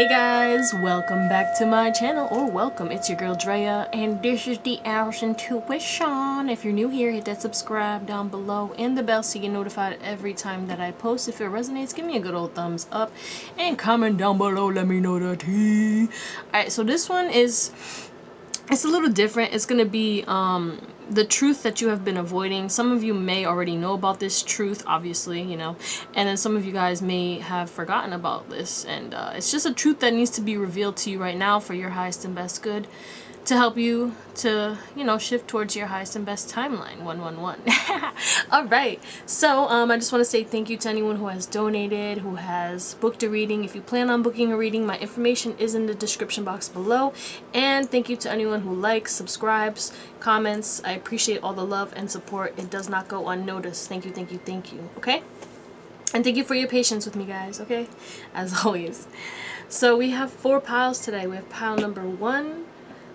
Hey guys, welcome back to my channel, or welcome, it's your girl Drea, and this is the Theowlsintuition. If you're new here, hit that subscribe down below and the bell so you get notified every time that I post. If it resonates, give me a good old thumbs up, and comment down below, let me know the tea. Alright, so this one it's a little different. It's gonna be the truth that you have been avoiding. Some of you may already know about this truth, obviously, you know, and then some of you guys may have forgotten about this, and it's just a truth that needs to be revealed to you right now for your highest and best good, to help you to, you know, shift towards your highest and best timeline. 111. All right, so I just want to say thank you to anyone who has donated, who has booked a reading. If you plan on booking a reading, my information is in the description box below. And thank you to anyone who likes, subscribes, comments. I appreciate all the love and support. It does not go unnoticed. Thank you, thank you, thank you. Okay, and thank you for your patience with me, guys. Okay, as always. So we have 4 piles today. We have pile number 1,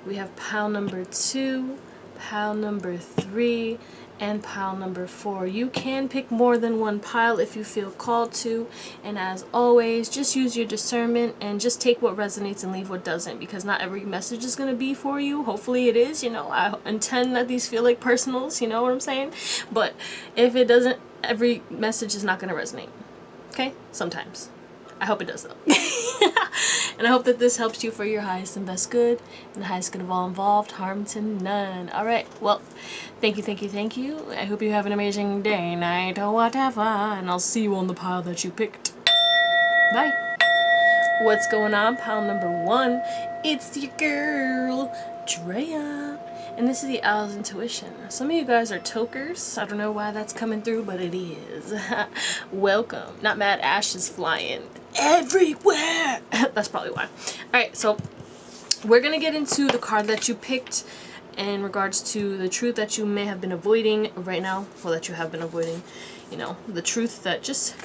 we have pile number 2, pile number 3, and pile number 4. You can pick more than one pile if you feel called to, and as always, just use your discernment and just take what resonates and leave what doesn't, because not every message is going to be for you. Hopefully it is, you know. I intend that these feel like personals, you know what I'm saying? But if it doesn't, every message is not going to resonate. Okay? Sometimes. I hope it does though. And I hope that this helps you for your highest and best good, and the highest good of all involved, harm to none. Alright, well, thank you, thank you, thank you. I hope you have an amazing day, night, or whatever, and I'll see you on the pile that you picked. Bye. What's going on? Pile number 1. It's your girl, Drea. And this is the Owlsintuition. Some of you guys are tokers. I don't know why that's coming through, but it is. Welcome. Not mad ashes flying everywhere. That's probably why. Alright, so we're going to get into the card that you picked in regards to the truth that you may have been avoiding right now. Well, that you have been avoiding. You know, the truth that just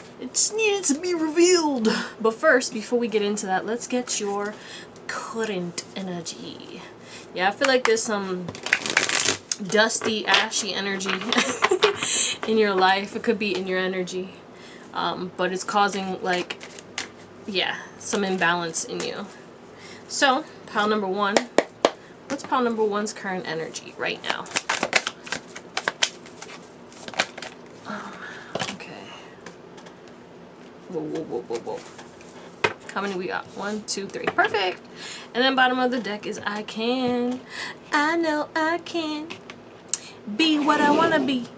needed to be revealed. But first, before we get into that, let's get your current energy. Yeah, I feel like there's some dusty, ashy energy in your life. It could be in your energy, but it's causing, like, yeah, some imbalance in you. So, pile number 1. What's pile number 1's current energy right now? Okay. Whoa, whoa, whoa, whoa, whoa. How many we got? 1, 2, 3. Perfect. And then bottom of the deck is I know I can be what I want to be.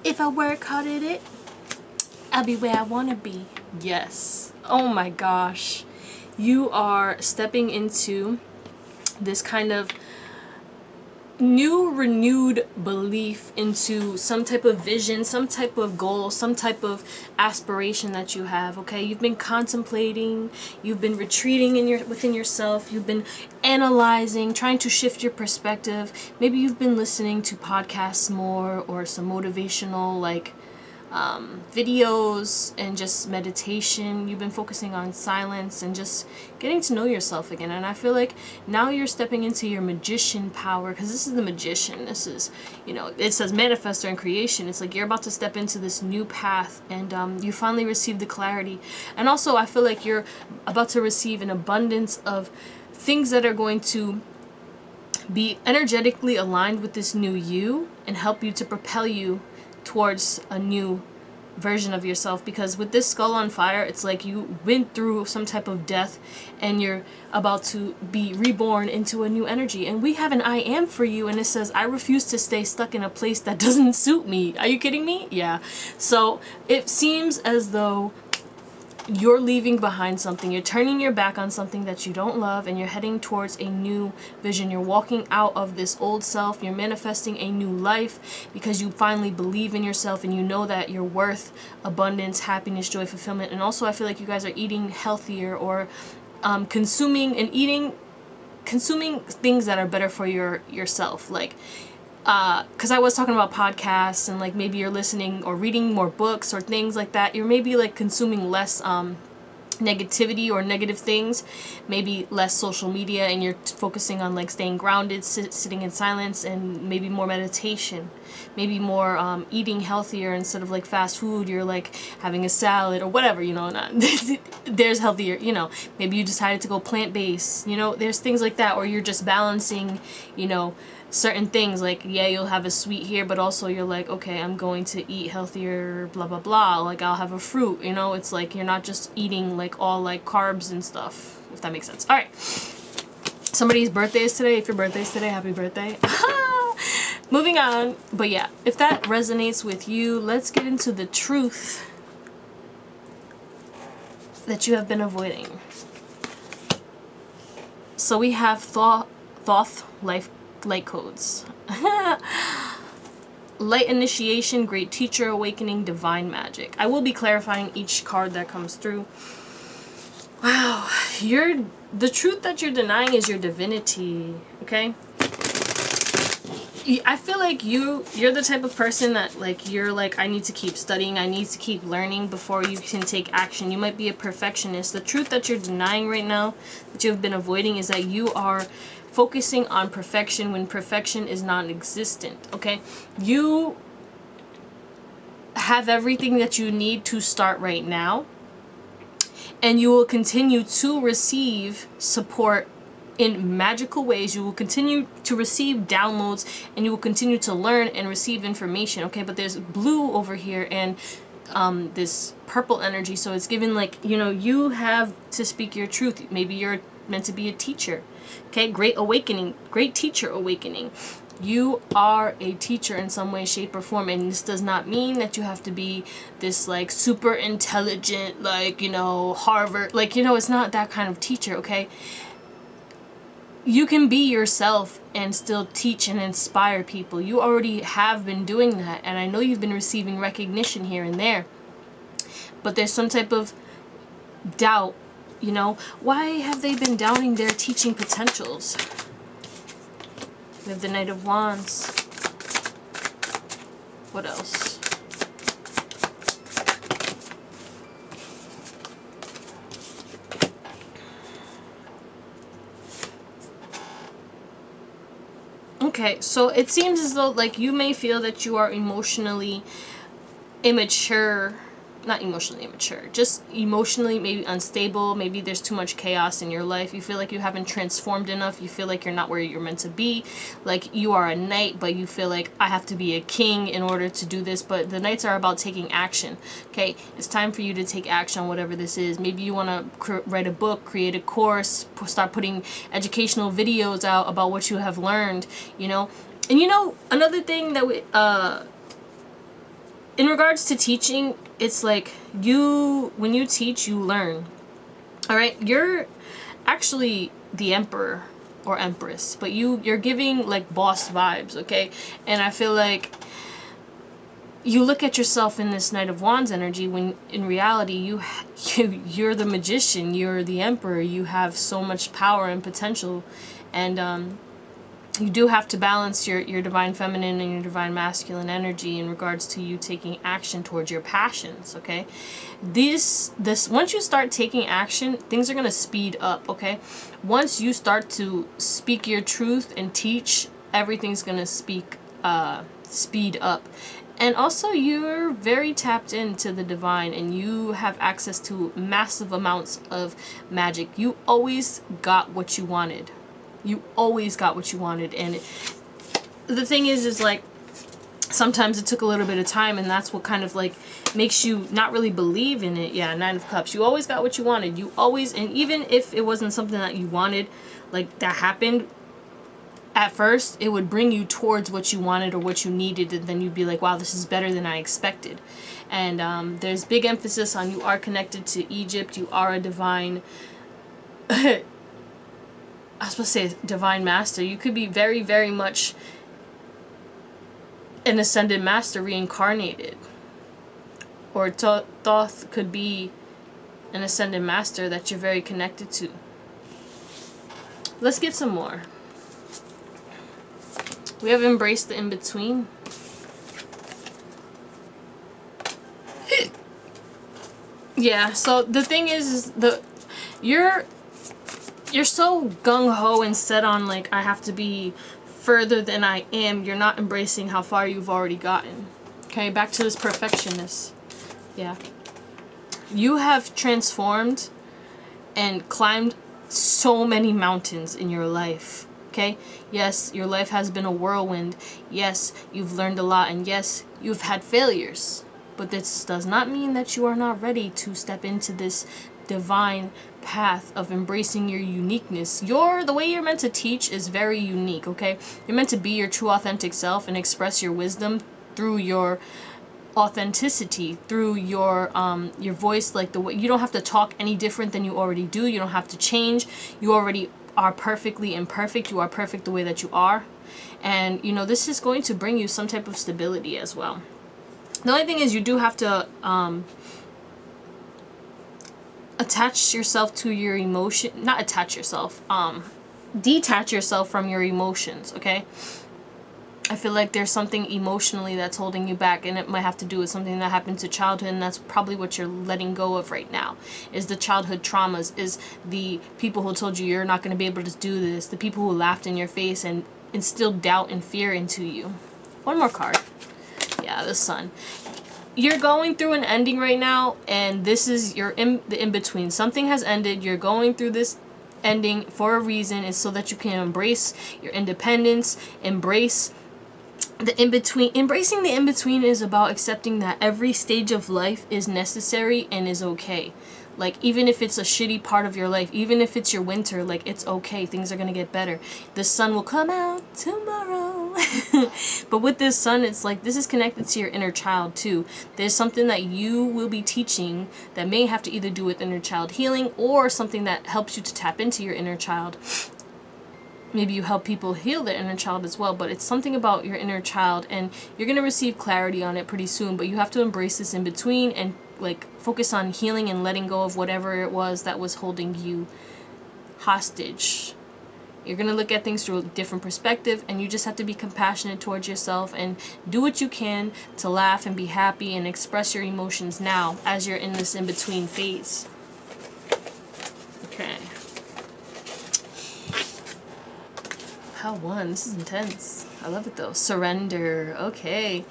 If I work hard at it, I'll be where I want to be. Yes. Oh my gosh. You are stepping into this kind of new renewed belief into some type of vision, some type of goal, some type of aspiration that you have. Okay, you've been contemplating, you've been retreating within yourself, you've been analyzing, trying to shift your perspective. Maybe you've been listening to podcasts more, or some motivational videos, and just meditation. You've been focusing on silence and just getting to know yourself again. And I feel like now you're stepping into your magician power, because this is the magician. This is, you know, it says manifestor and creation. It's like you're about to step into this new path, and you finally receive the clarity. And also I feel like you're about to receive an abundance of things that are going to be energetically aligned with this new you and help you to propel you towards a new version of yourself. Because with this skull on fire, it's like you went through some type of death and you're about to be reborn into a new energy. And we have an I am for you, and it says, I refuse to stay stuck in a place that doesn't suit me. Are you kidding me? Yeah. So it seems as though you're leaving behind something. You're turning your back on something that you don't love, and you're heading towards a new vision. You're walking out of this old self. You're manifesting a new life because you finally believe in yourself, and you know that you're worth abundance, happiness, joy, fulfillment. And also I feel like you guys are eating healthier, or consuming things that are better for yourself. Like, because I was talking about podcasts, and like maybe you're listening or reading more books or things like that. You're maybe like consuming less negativity or negative things, maybe less social media, and you're focusing on like staying grounded, sitting in silence, and maybe more meditation, maybe more eating healthier instead of like fast food. You're like having a salad or whatever, you know. Not there's healthier, you know, maybe you decided to go plant-based, you know, there's things like that. Or you're just balancing, you know, certain things. Like, yeah, you'll have a sweet here, but also you're like, okay, I'm going to eat healthier, blah blah blah, like I'll have a fruit, you know. It's like you're not just eating like all like carbs and stuff, if that makes sense. All right, somebody's birthday is today. If your birthday's today, happy birthday. Moving on. But yeah, if that resonates with you, let's get into the truth that you have been avoiding. So we have Thoth light codes. Light initiation, great teacher, awakening, divine magic. I will be clarifying each card that comes through. Wow, the truth that you're denying is your divinity, okay? I feel like you're the type of person that like you're like, I need to keep studying, I need to keep learning before you can take action. You might be a perfectionist. The truth that you're denying right now, that you've been avoiding, is that you are focusing on perfection when perfection is non-existent, okay? You have everything that you need to start right now, and you will continue to receive support in magical ways. You will continue to receive downloads, and you will continue to learn and receive information, okay? But there's blue over here and this purple energy, so it's given like, you know, you have to speak your truth. Maybe you're meant to be a teacher, okay? Great awakening, great teacher awakening. You are a teacher in some way, shape, or form, and this does not mean that you have to be this like super intelligent, like, you know, Harvard, like, you know, it's not that kind of teacher, okay? You can be yourself and still teach and inspire people. You already have been doing that, and I know you've been receiving recognition here and there, but there's some type of doubt, you know. Why have they been doubting their teaching potentials? We have the Knight of Wands. What else? Okay, so it seems as though like you may feel that you are emotionally immature. Not emotionally immature, just emotionally maybe unstable. Maybe there's too much chaos in your life. You feel like you haven't transformed enough. You feel like you're not where you're meant to be. Like you are a knight, but you feel like I have to be a king in order to do this. But the knights are about taking action. Okay, it's time for you to take action on whatever this is. Maybe you want to write a book, create a course, start putting educational videos out about what you have learned, you know. And you know, another thing that we in regards to teaching, it's like when you teach, you learn. All right, you're actually the emperor or empress, but you're giving like boss vibes, okay? And I feel like you look at yourself in this Knight of Wands energy when in reality you're the magician, you're the emperor. You have so much power and potential, and you do have to balance your divine feminine and your divine masculine energy in regards to you taking action towards your passions, okay? This once you start taking action, things are going to speed up, okay? Once you start to speak your truth and teach, everything's going to speed up. And also, you're very tapped into the divine, and you have access to massive amounts of magic. You always got what you wanted. You always got what you wanted. And the thing is like, sometimes it took a little bit of time, and that's what kind of like makes you not really believe in it. Yeah, Nine of Cups. You always got what you wanted. You always, and even if it wasn't something that you wanted, like that happened, at first it would bring you towards what you wanted or what you needed, and then you'd be like, wow, this is better than I expected. And there's big emphasis on you are connected to Egypt. You are a divine I was supposed to say divine master. You could be very, very much an ascended master reincarnated. Or Thoth could be an ascended master that you're very connected to. Let's get some more. We have embraced the in-between. Yeah, so the thing is you're so gung-ho and set on like I have to be further than I am. You're not embracing how far you've already gotten. Okay, back to this perfectionist. Yeah. You have transformed and climbed so many mountains in your life. Okay? Yes, your life has been a whirlwind. Yes, you've learned a lot, and yes, you've had failures. But this does not mean that you are not ready to step into this divine path of embracing your uniqueness. The way you're meant to teach is very unique, okay? You're meant to be your true authentic self and express your wisdom through your authenticity, through your voice, like the way you don't have to talk any different than you already do. You don't have to change. You already are perfectly imperfect. You are perfect the way that you are. And you know, this is going to bring you some type of stability as well. The only thing is you do have to attach yourself to your emotion, not attach yourself, detach yourself from your emotions, okay? I feel like there's something emotionally that's holding you back, and it might have to do with something that happened to childhood, and that's probably what you're letting go of right now, is the childhood traumas, is the people who told you you're not going to be able to do this, the people who laughed in your face and instilled doubt and fear into you. One more card. Yeah, the Sun. You're going through an ending right now, and this is the in-between. Something has ended. You're going through this ending for a reason. It's so that you can embrace your independence, embrace the in-between. Embracing the in-between is about accepting that every stage of life is necessary and is okay. Like, even if it's a shitty part of your life, even if it's your winter, like, it's okay. Things are gonna get better. The sun will come out tomorrow. But with this Sun, it's like, this is connected to your inner child too. There's something that you will be teaching that may have to either do with inner child healing or something that helps you to tap into your inner child. Maybe you help people heal their inner child as well, but it's something about your inner child, and you're going to receive clarity on it pretty soon, but you have to embrace this in between and like focus on healing and letting go of whatever it was that was holding you hostage. You're going to look at things through a different perspective, and you just have to be compassionate towards yourself and do what you can to laugh and be happy and express your emotions now as you're in this in-between phase. Okay. Pile 1. This is intense. I love it though. Surrender. Okay.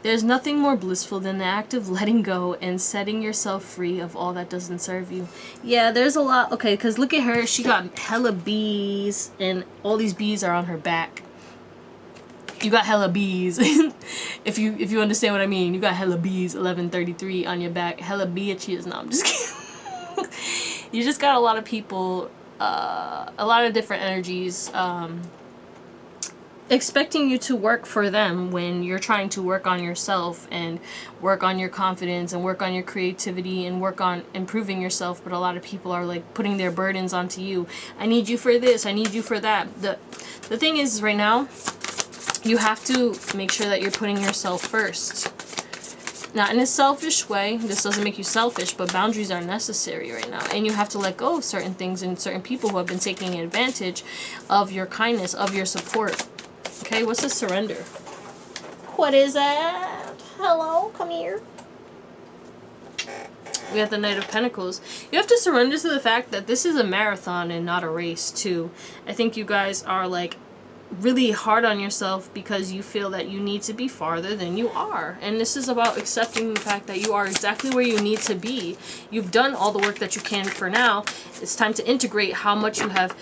There's nothing more blissful than the act of letting go and setting yourself free of all that doesn't serve you. Yeah, there's a lot. Okay, because look at her. She got hella bees, and all these bees are on her back. You got hella bees. if you understand what I mean. You got hella bees, 1133 on your back. Hella bitches. No, I'm just kidding. You just got a lot of people, a lot of different energies, expecting you to work for them when you're trying to work on yourself and work on your confidence and work on your creativity and work on improving yourself. But a lot of people are like putting their burdens onto you. I need you for this, I need you for that. The thing is, right now you have to make sure that you're putting yourself first. Not in a selfish way. This doesn't make you selfish, but boundaries are necessary right now. And you have to let go of certain things and certain people who have been taking advantage of your kindness, of your support. Okay, what's the surrender? What is that? Hello, come here. We have the Knight of Pentacles. You have to surrender to the fact that this is a marathon and not a race, too. I think you guys are, like, really hard on yourself because you feel that you need to be farther than you are. And this is about accepting the fact that you are exactly where you need to be. You've done all the work that you can for now. It's time to integrate how much you have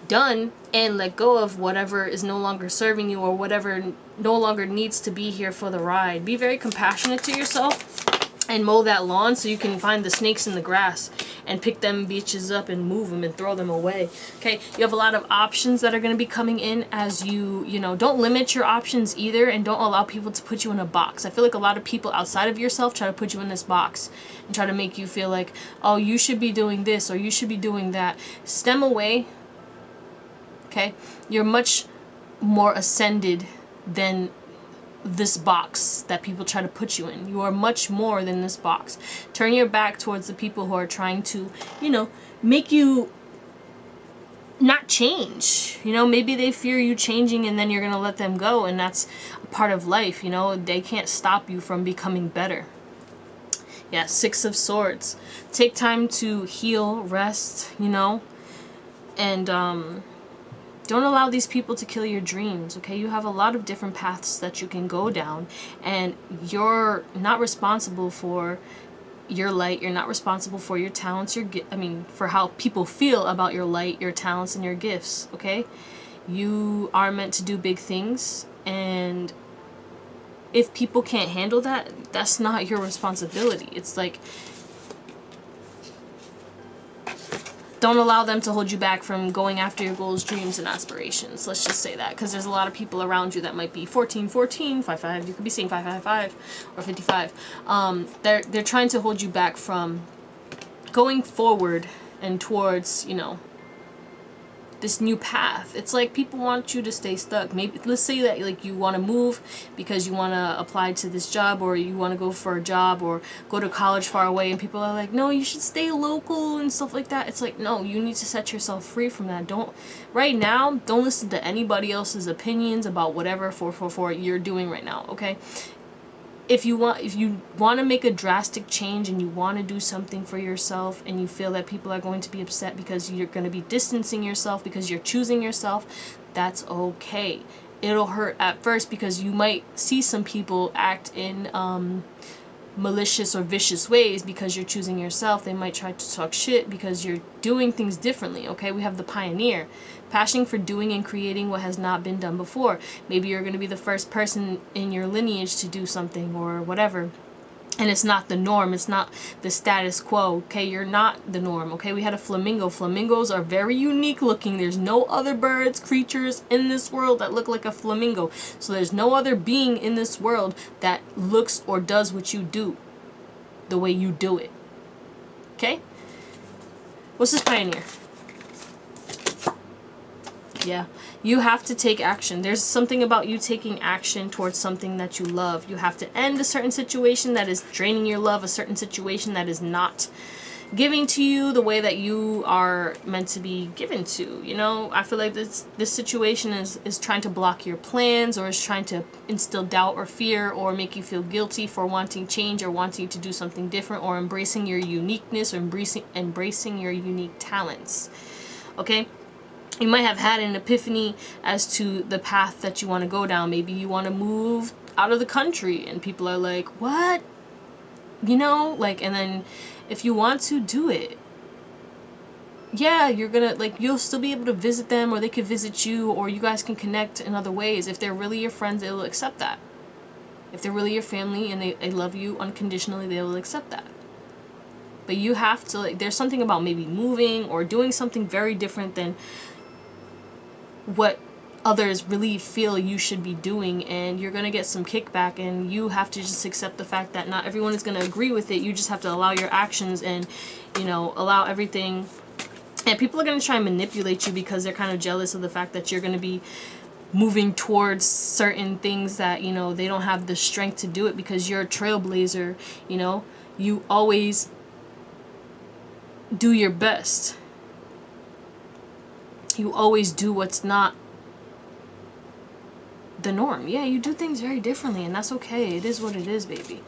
done and let go of whatever is no longer serving you or whatever no longer needs to be here for the ride. Be very compassionate to yourself and mow that lawn so you can find the snakes in the grass and pick them bitches up and move them and throw them away. Okay, you have a lot of options that are going to be coming in as you know, don't limit your options either, and don't allow people to put you in a box. I feel like a lot of people outside of yourself try to put you in this box and try to make you feel like, oh, you should be doing this or you should be doing that. Stem away. Okay, you're much more ascended than this box that people try to put you in. You are much more than this box. Turn your back towards the people who are trying to, you know, make you not change. You know, maybe they fear you changing and then you're gonna let them go, and that's a part of life. You know, they can't stop you from becoming better. Yeah, Six of Swords. Take time to heal, rest, you know, and don't allow these people to kill your dreams, okay? You have a lot of different paths that you can go down, and you're not responsible for your light. You're not responsible for your talents, for how people feel about your light, your talents, and your gifts, okay? You are meant to do big things, and if people can't handle that, that's not your responsibility. It's like, don't allow them to hold you back from going after your goals, dreams, and aspirations. Let's just say that, because there's a lot of people around you that might be 14, 14, 55. You could be saying 555 or 55. They're trying to hold you back from going forward and towards, you know, this new path. It's like people want you to stay stuck. Maybe let's say that like you want to move because you want to apply to this job, or you want to go for a job or go to college far away, and people are like, no, you should stay local and stuff like that. It's like, no, you need to set yourself free from that. Don't listen to anybody else's opinions about whatever 444 you're doing right now, okay? If you want to make a drastic change and you want to do something for yourself, and you feel that people are going to be upset because you're going to be distancing yourself because you're choosing yourself, that's okay. It'll hurt at first because you might see some people act in malicious or vicious ways because you're choosing yourself. They might try to talk shit because you're doing things differently, okay? We have the pioneer, passion for doing and creating what has not been done before. Maybe you're going to be the first person in your lineage to do something or whatever, and it's not the norm. It's not the status quo, okay? You're not the norm, okay? We had a flamingo. Flamingos are very unique looking. There's no other birds, creatures in this world that look like a flamingo. So there's no other being in this world that looks or does what you do the way you do it, okay? What's this pioneer? Yeah, you have to take action. There's something about you taking action towards something that you love. You have to end a certain situation that is draining your love, a certain situation that is not giving to you the way that you are meant to be given to. You know, I feel like this situation is trying to block your plans, or is trying to instill doubt or fear, or make you feel guilty for wanting change or wanting to do something different, or embracing your uniqueness, or embracing your unique talents, okay? You might have had an epiphany as to the path that you want to go down. Maybe you want to move out of the country, and people are like, what? You know, like, and then if you want to do it, yeah, you're gonna, like, you'll still be able to visit them, or they could visit you, or you guys can connect in other ways. If they're really your friends, they will accept that. If they're really your family and they love you unconditionally, they will accept that. But you have to, like, there's something about maybe moving or doing something very different than what others really feel you should be doing, and you're gonna get some kickback, and you have to just accept the fact that not everyone is gonna agree with it. You just have to allow your actions and, you know, allow everything. And people are gonna try and manipulate you because they're kind of jealous of the fact that you're gonna be moving towards certain things that, you know, they don't have the strength to do it, because you're a trailblazer. You know, you always do your best. You always do what's not the norm. Yeah, you do things very differently, and that's okay. It is what it is, baby.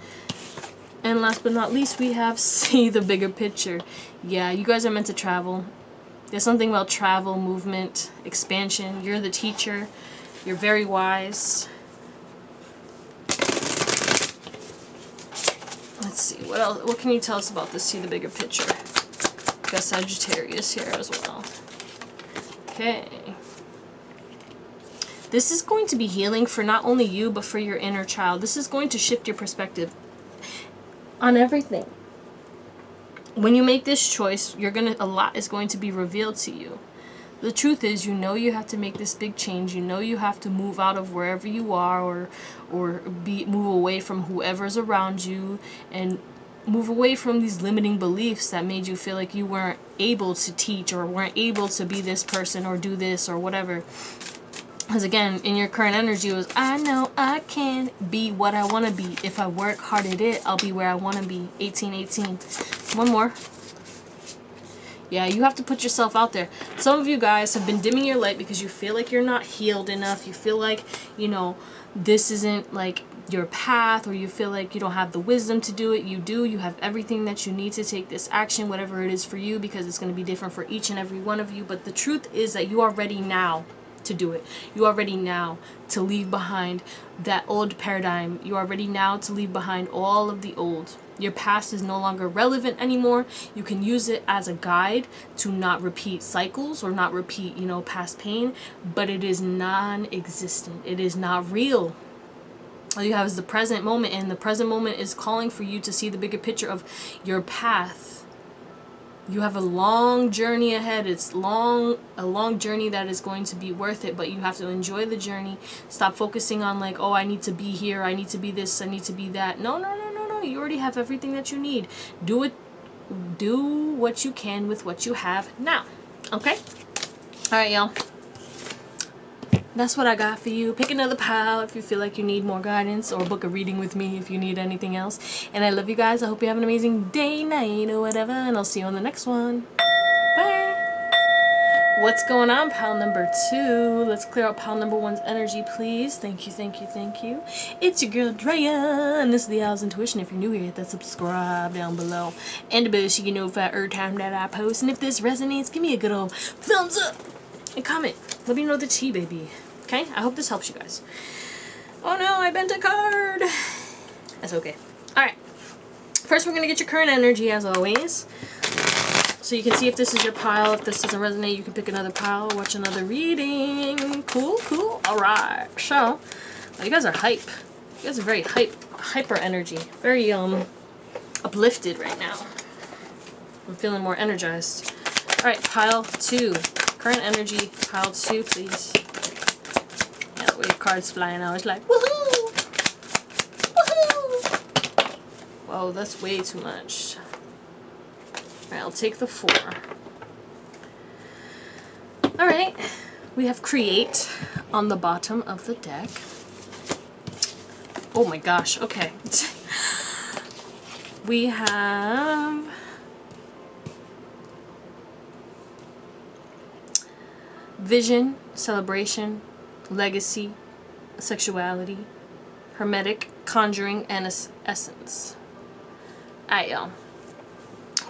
And last but not least, we have see the bigger picture. Yeah, you guys are meant to travel. There's something about travel, movement, expansion. You're the teacher. You're very wise. Let's see, what else? What can you tell us about this see the bigger picture? Got Sagittarius here as well. Okay. This is going to be healing for not only you, but for your inner child. This is going to shift your perspective on everything. When you make this choice, a lot is going to be revealed to you. The truth is, you know you have to make this big change. You know you have to move out of wherever you are, or move away from whoever's around you, and move away from these limiting beliefs that made you feel like you weren't able to teach, or weren't able to be this person, or do this, or whatever. Because again, in your current energy, it was, I know I can be what I want to be. If I work hard at it, I'll be where I want to be. 1818. One more. Yeah, you have to put yourself out there. Some of you guys have been dimming your light because you feel like you're not healed enough. You feel like, you know, this isn't like, your path, or you feel like you don't have the wisdom to do it, you do. You have everything that you need to take this action, whatever it is for you, because it's going to be different for each and every one of you. But the truth is that you are ready now to do it. You are ready now to leave behind that old paradigm. You are ready now to leave behind all of the old. Your past is no longer relevant anymore. You can use it as a guide to not repeat cycles or not repeat, you know, past pain, but it is non-existent. It is not real. All you have is the present moment, and the present moment is calling for you to see the bigger picture of your path. You have a long journey ahead. It's a long journey that is going to be worth it, but you have to enjoy the journey. Stop focusing on like, oh, I need to be here, I need to be this, I need to be that. No. You already have everything that you need. Do what you can with what you have now. Okay? All right, y'all. That's what I got for you. Pick another pile if you feel like you need more guidance, or book a reading with me if you need anything else. And I love you guys. I hope you have an amazing day, night, or whatever. And I'll see you on the next one. Bye. What's going on, pile number 2? Let's clear out pile number 1's energy, please. Thank you. It's your girl, Drea. And this is the Theowlsintuition. If you're new here, hit that subscribe down below. And the bell so you get notified every time that I post. And if this resonates, give me a good old thumbs up. And comment. Let me know the tea, baby. Okay? I hope this helps you guys. Oh no, I bent a card. That's okay. Alright. First, we're going to get your current energy, as always. So you can see if this is your pile. If this doesn't resonate, you can pick another pile, watch another reading. Cool. Alright. So, oh, you guys are hype. You guys are very hyper energy. Very, uplifted right now. I'm feeling more energized. Alright, pile 2. Current energy, pile 2, please. Yeah, the way the cards flying out, it's like, woohoo! Woohoo! Whoa, that's way too much. Alright, I'll take the 4. Alright, we have create on the bottom of the deck. Oh my gosh, okay. We have vision, celebration, legacy, sexuality, hermetic, conjuring, and essence. Alright, y'all.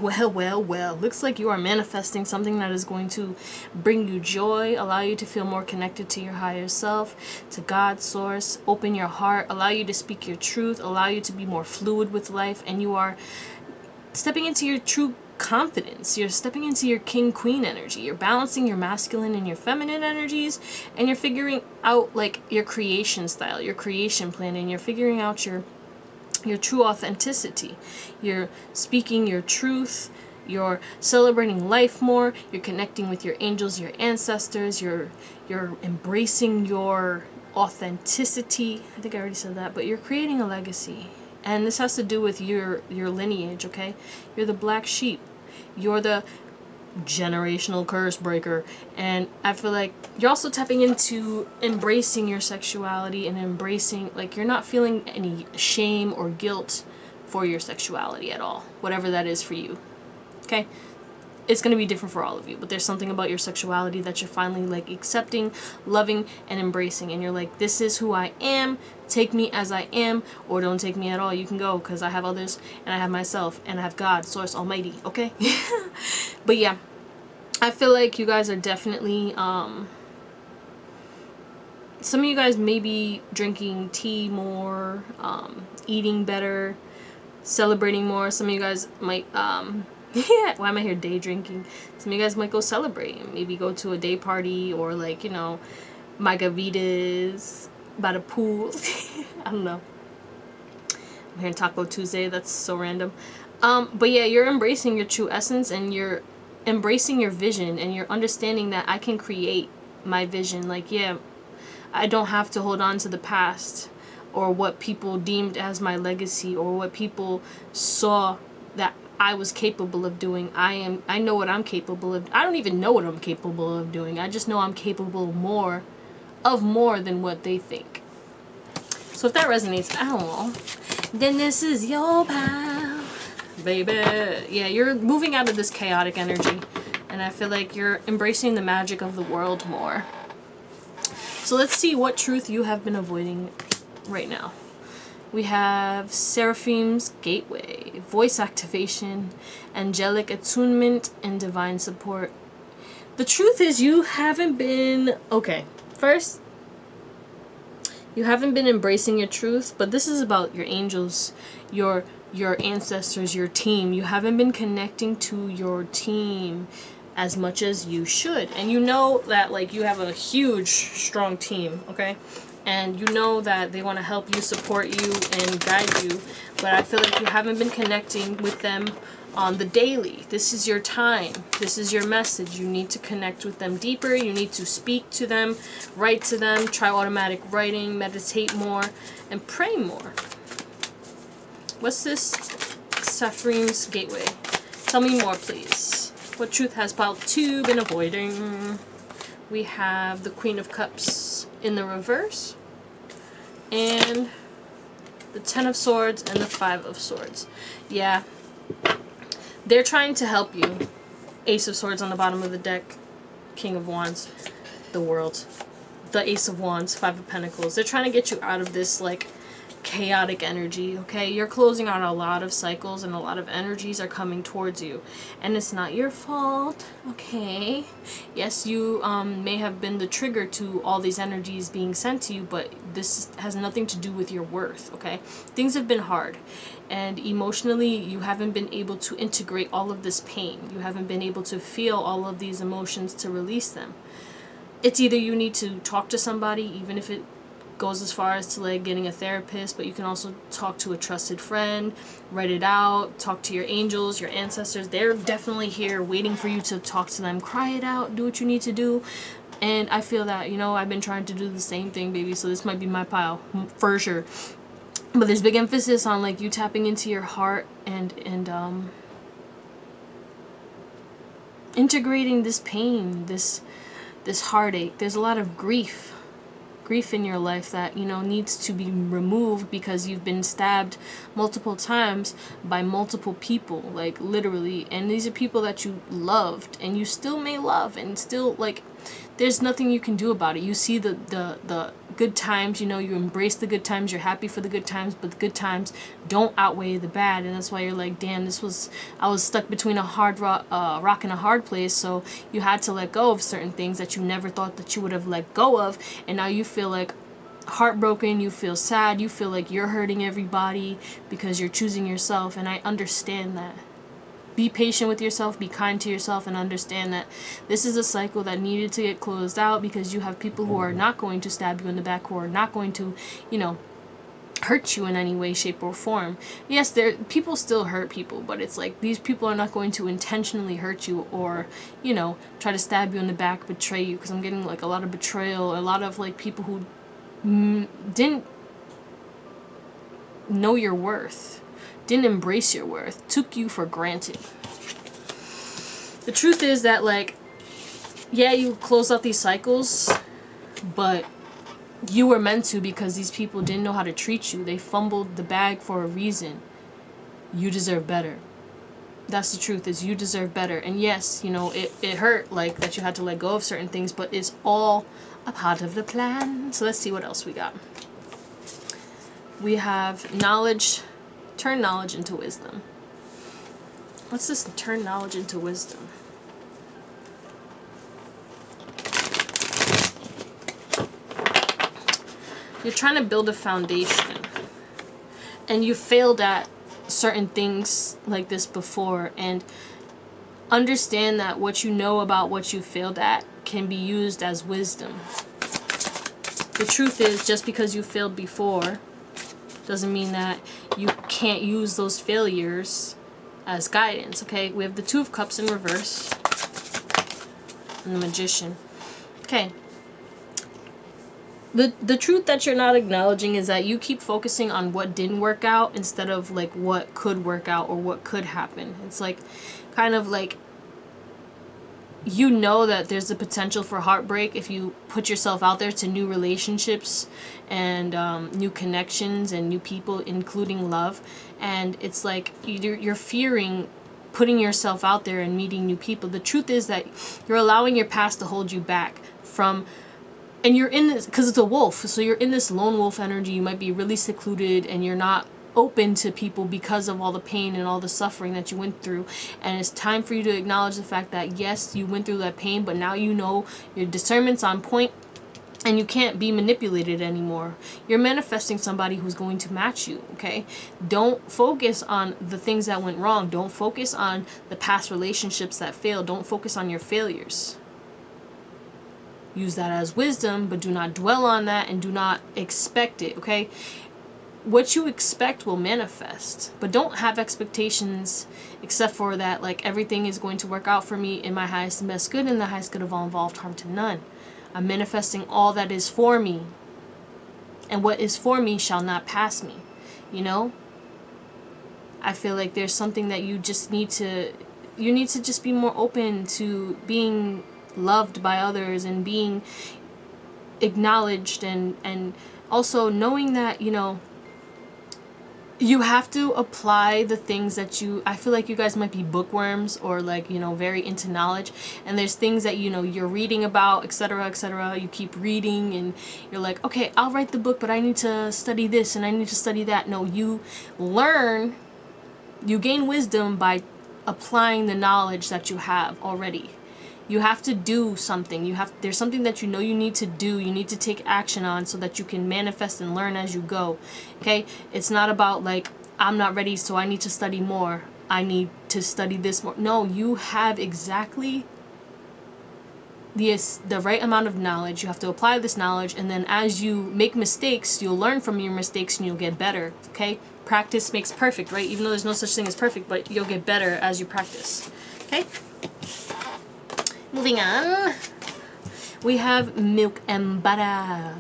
Well. Looks like you are manifesting something that is going to bring you joy, allow you to feel more connected to your higher self, to God's source, open your heart, allow you to speak your truth, allow you to be more fluid with life, and you are stepping into your true confidence. You're stepping into your king-queen energy. You're balancing your masculine and your feminine energies, and you're figuring out like your creation style, your creation plan, and you're figuring out your true authenticity. You're speaking your truth. You're celebrating life more. You're connecting with your angels, your ancestors. You're embracing your authenticity. I think I already said that, but you're creating a legacy. And this has to do with your lineage, okay? You're the black sheep. You're the generational curse breaker. And I feel like you're also tapping into embracing your sexuality and embracing, like, you're not feeling any shame or guilt for your sexuality at all, whatever that is for you. Okay? It's going to be different for all of you, but there's something about your sexuality that you're finally like accepting, loving, and embracing, and you're like, this is who I am. Take me as I am, or don't take me at all. You can go, because I have others, and I have myself, and I have God, Source Almighty, okay? But yeah, I feel like you guys are definitely, some of you guys may be drinking tea more, eating better, celebrating more. Some of you guys might, yeah, why am I here day drinking? Some of you guys might go celebrate, maybe go to a day party, or like, you know, margaritas by the pool. I don't know. I'm here on Taco Tuesday. That's so random. But yeah, you're embracing your true essence, and you're embracing your vision, and you're understanding that I can create my vision. Like, yeah, I don't have to hold on to the past or what people deemed as my legacy or what people saw that I was capable of doing. I know what I'm capable of. I don't even know what I'm capable of doing. I just know I'm capable more than what they think. So if that resonates at all, then this is your pal, baby. Yeah, you're moving out of this chaotic energy, and I feel like you're embracing the magic of the world more. So let's see what truth you have been avoiding right now. We have Seraphim's Gateway, voice activation, angelic attunement, and divine support. The truth is, you haven't been... Okay, first, you haven't been embracing your truth, but this is about your angels, your ancestors, your team. You haven't been connecting to your team as much as you should. And you know that, like, you have a huge, strong team, okay? And you know that they want to help you, support you, and guide you. But I feel like you haven't been connecting with them on the daily. This is your time. This is your message. You need to connect with them deeper. You need to speak to them, write to them, try automatic writing, meditate more, and pray more. What's this? Seraphim's Gateway. Tell me more, please. What truth has pile 2 been avoiding? We have the Queen of Cups in the reverse, and the 10 of Swords and the 5 of Swords. Yeah, they're trying to help you. Ace of Swords on the bottom of the deck, King of Wands, the World, the Ace of Wands, 5 of Pentacles. They're trying to get you out of this, like, chaotic energy, okay? You're closing out a lot of cycles, and a lot of energies are coming towards you, and it's not your fault, okay? Yes, you may have been the trigger to all these energies being sent to you, but this has nothing to do with your worth, okay? Things have been hard, and emotionally you haven't been able to integrate all of this pain. You haven't been able to feel all of these emotions to release them. It's either you need to talk to somebody, even if it goes as far as to, like, getting a therapist, but you can also talk to a trusted friend, write it out, talk to your angels, your ancestors. They're definitely here waiting for you to talk to them, cry it out, do what you need to do. And I feel that, you know, I've been trying to do the same thing, baby, so this might be my pile for sure. But there's big emphasis on, like, you tapping into your heart and integrating this pain, this heartache. There's a lot of grief in your life that, you know, needs to be removed because you've been stabbed multiple times by multiple people, like, literally. And these are people that you loved and you still may love, and still, like, there's nothing you can do about it. You see the good times, you know, you embrace the good times, you're happy for the good times, but the good times don't outweigh the bad. And that's why you're like, damn, I was stuck between a rock and a hard place. So you had to let go of certain things that you never thought that you would have let go of, and now you feel like heartbroken, you feel sad, you feel like you're hurting everybody because you're choosing yourself. And I understand that. Be patient with yourself, be kind to yourself, and understand that this is a cycle that needed to get closed out, because you have people who are not going to stab you in the back, who are not going to, you know, hurt you in any way, shape, or form. Yes, people still hurt people, but it's like these people are not going to intentionally hurt you or, you know, try to stab you in the back, betray you, because I'm getting, like, a lot of betrayal, a lot of, like, people who didn't know your worth, didn't embrace your worth, took you for granted. The truth is that, like, yeah, you close out these cycles, but you were meant to, because these people didn't know how to treat you. They fumbled the bag for a reason. You deserve better. That's the truth, is you deserve better. And yes, you know, it hurt, like, that you had to let go of certain things, but it's all a part of the plan. So let's see what else we got. We have knowledge. Turn knowledge into wisdom. What's this turn knowledge into wisdom? You're trying to build a foundation, and you failed at certain things like this before, and understand that what you know about what you failed at can be used as wisdom. The truth is, just because you failed before doesn't mean that you can't use those failures as guidance, okay? We have the 2 of Cups in reverse and the Magician. Okay. The truth that you're not acknowledging is that you keep focusing on what didn't work out instead of, like, what could work out or what could happen. It's like, kind of like, you know that there's the potential for heartbreak if you put yourself out there to new relationships and new connections and new people, including love. And it's like you're fearing putting yourself out there and meeting new people. The truth is that you're allowing your past to hold you back from and you're in this, because it's a wolf, so you're in this lone wolf energy. You might be really secluded and you're not open to people because of all the pain and all the suffering that you went through. And it's time for you to acknowledge the fact that yes, you went through that pain, but now you know your discernment's on point and you can't be manipulated anymore. You're manifesting somebody who's going to match you, okay? Don't focus on the things that went wrong. Don't focus on the past relationships that failed. Don't focus on your failures. Use that as wisdom, but do not dwell on that and do not expect it, okay? What you expect will manifest, but don't have expectations except for that, like, everything is going to work out for me in my highest and best good and the highest good of all involved, harm to none. I'm manifesting all that is for me, and what is for me shall not pass me, you know? I feel like there's something that you just need to just be more open to being loved by others and being acknowledged, and also knowing that, you know, you have to apply the things that I feel like you guys might be bookworms or, like, you know, very into knowledge, and there's things that, you know, you're reading about, etc., etc. You keep reading and you're like, okay, I'll write the book, but I need to study this and I need to study that. No, you learn, you gain wisdom by applying the knowledge that you have already. You have to do something. There's something that you know you need to do. You need to take action on so that you can manifest and learn as you go. Okay? It's not about, like, I'm not ready, so I need to study more. I need to study this more. No, you have exactly the right amount of knowledge. You have to apply this knowledge, and then as you make mistakes, you'll learn from your mistakes and you'll get better. Okay? Practice makes perfect, right? Even though there's no such thing as perfect, but you'll get better as you practice. Okay? Moving on, we have milk and butter.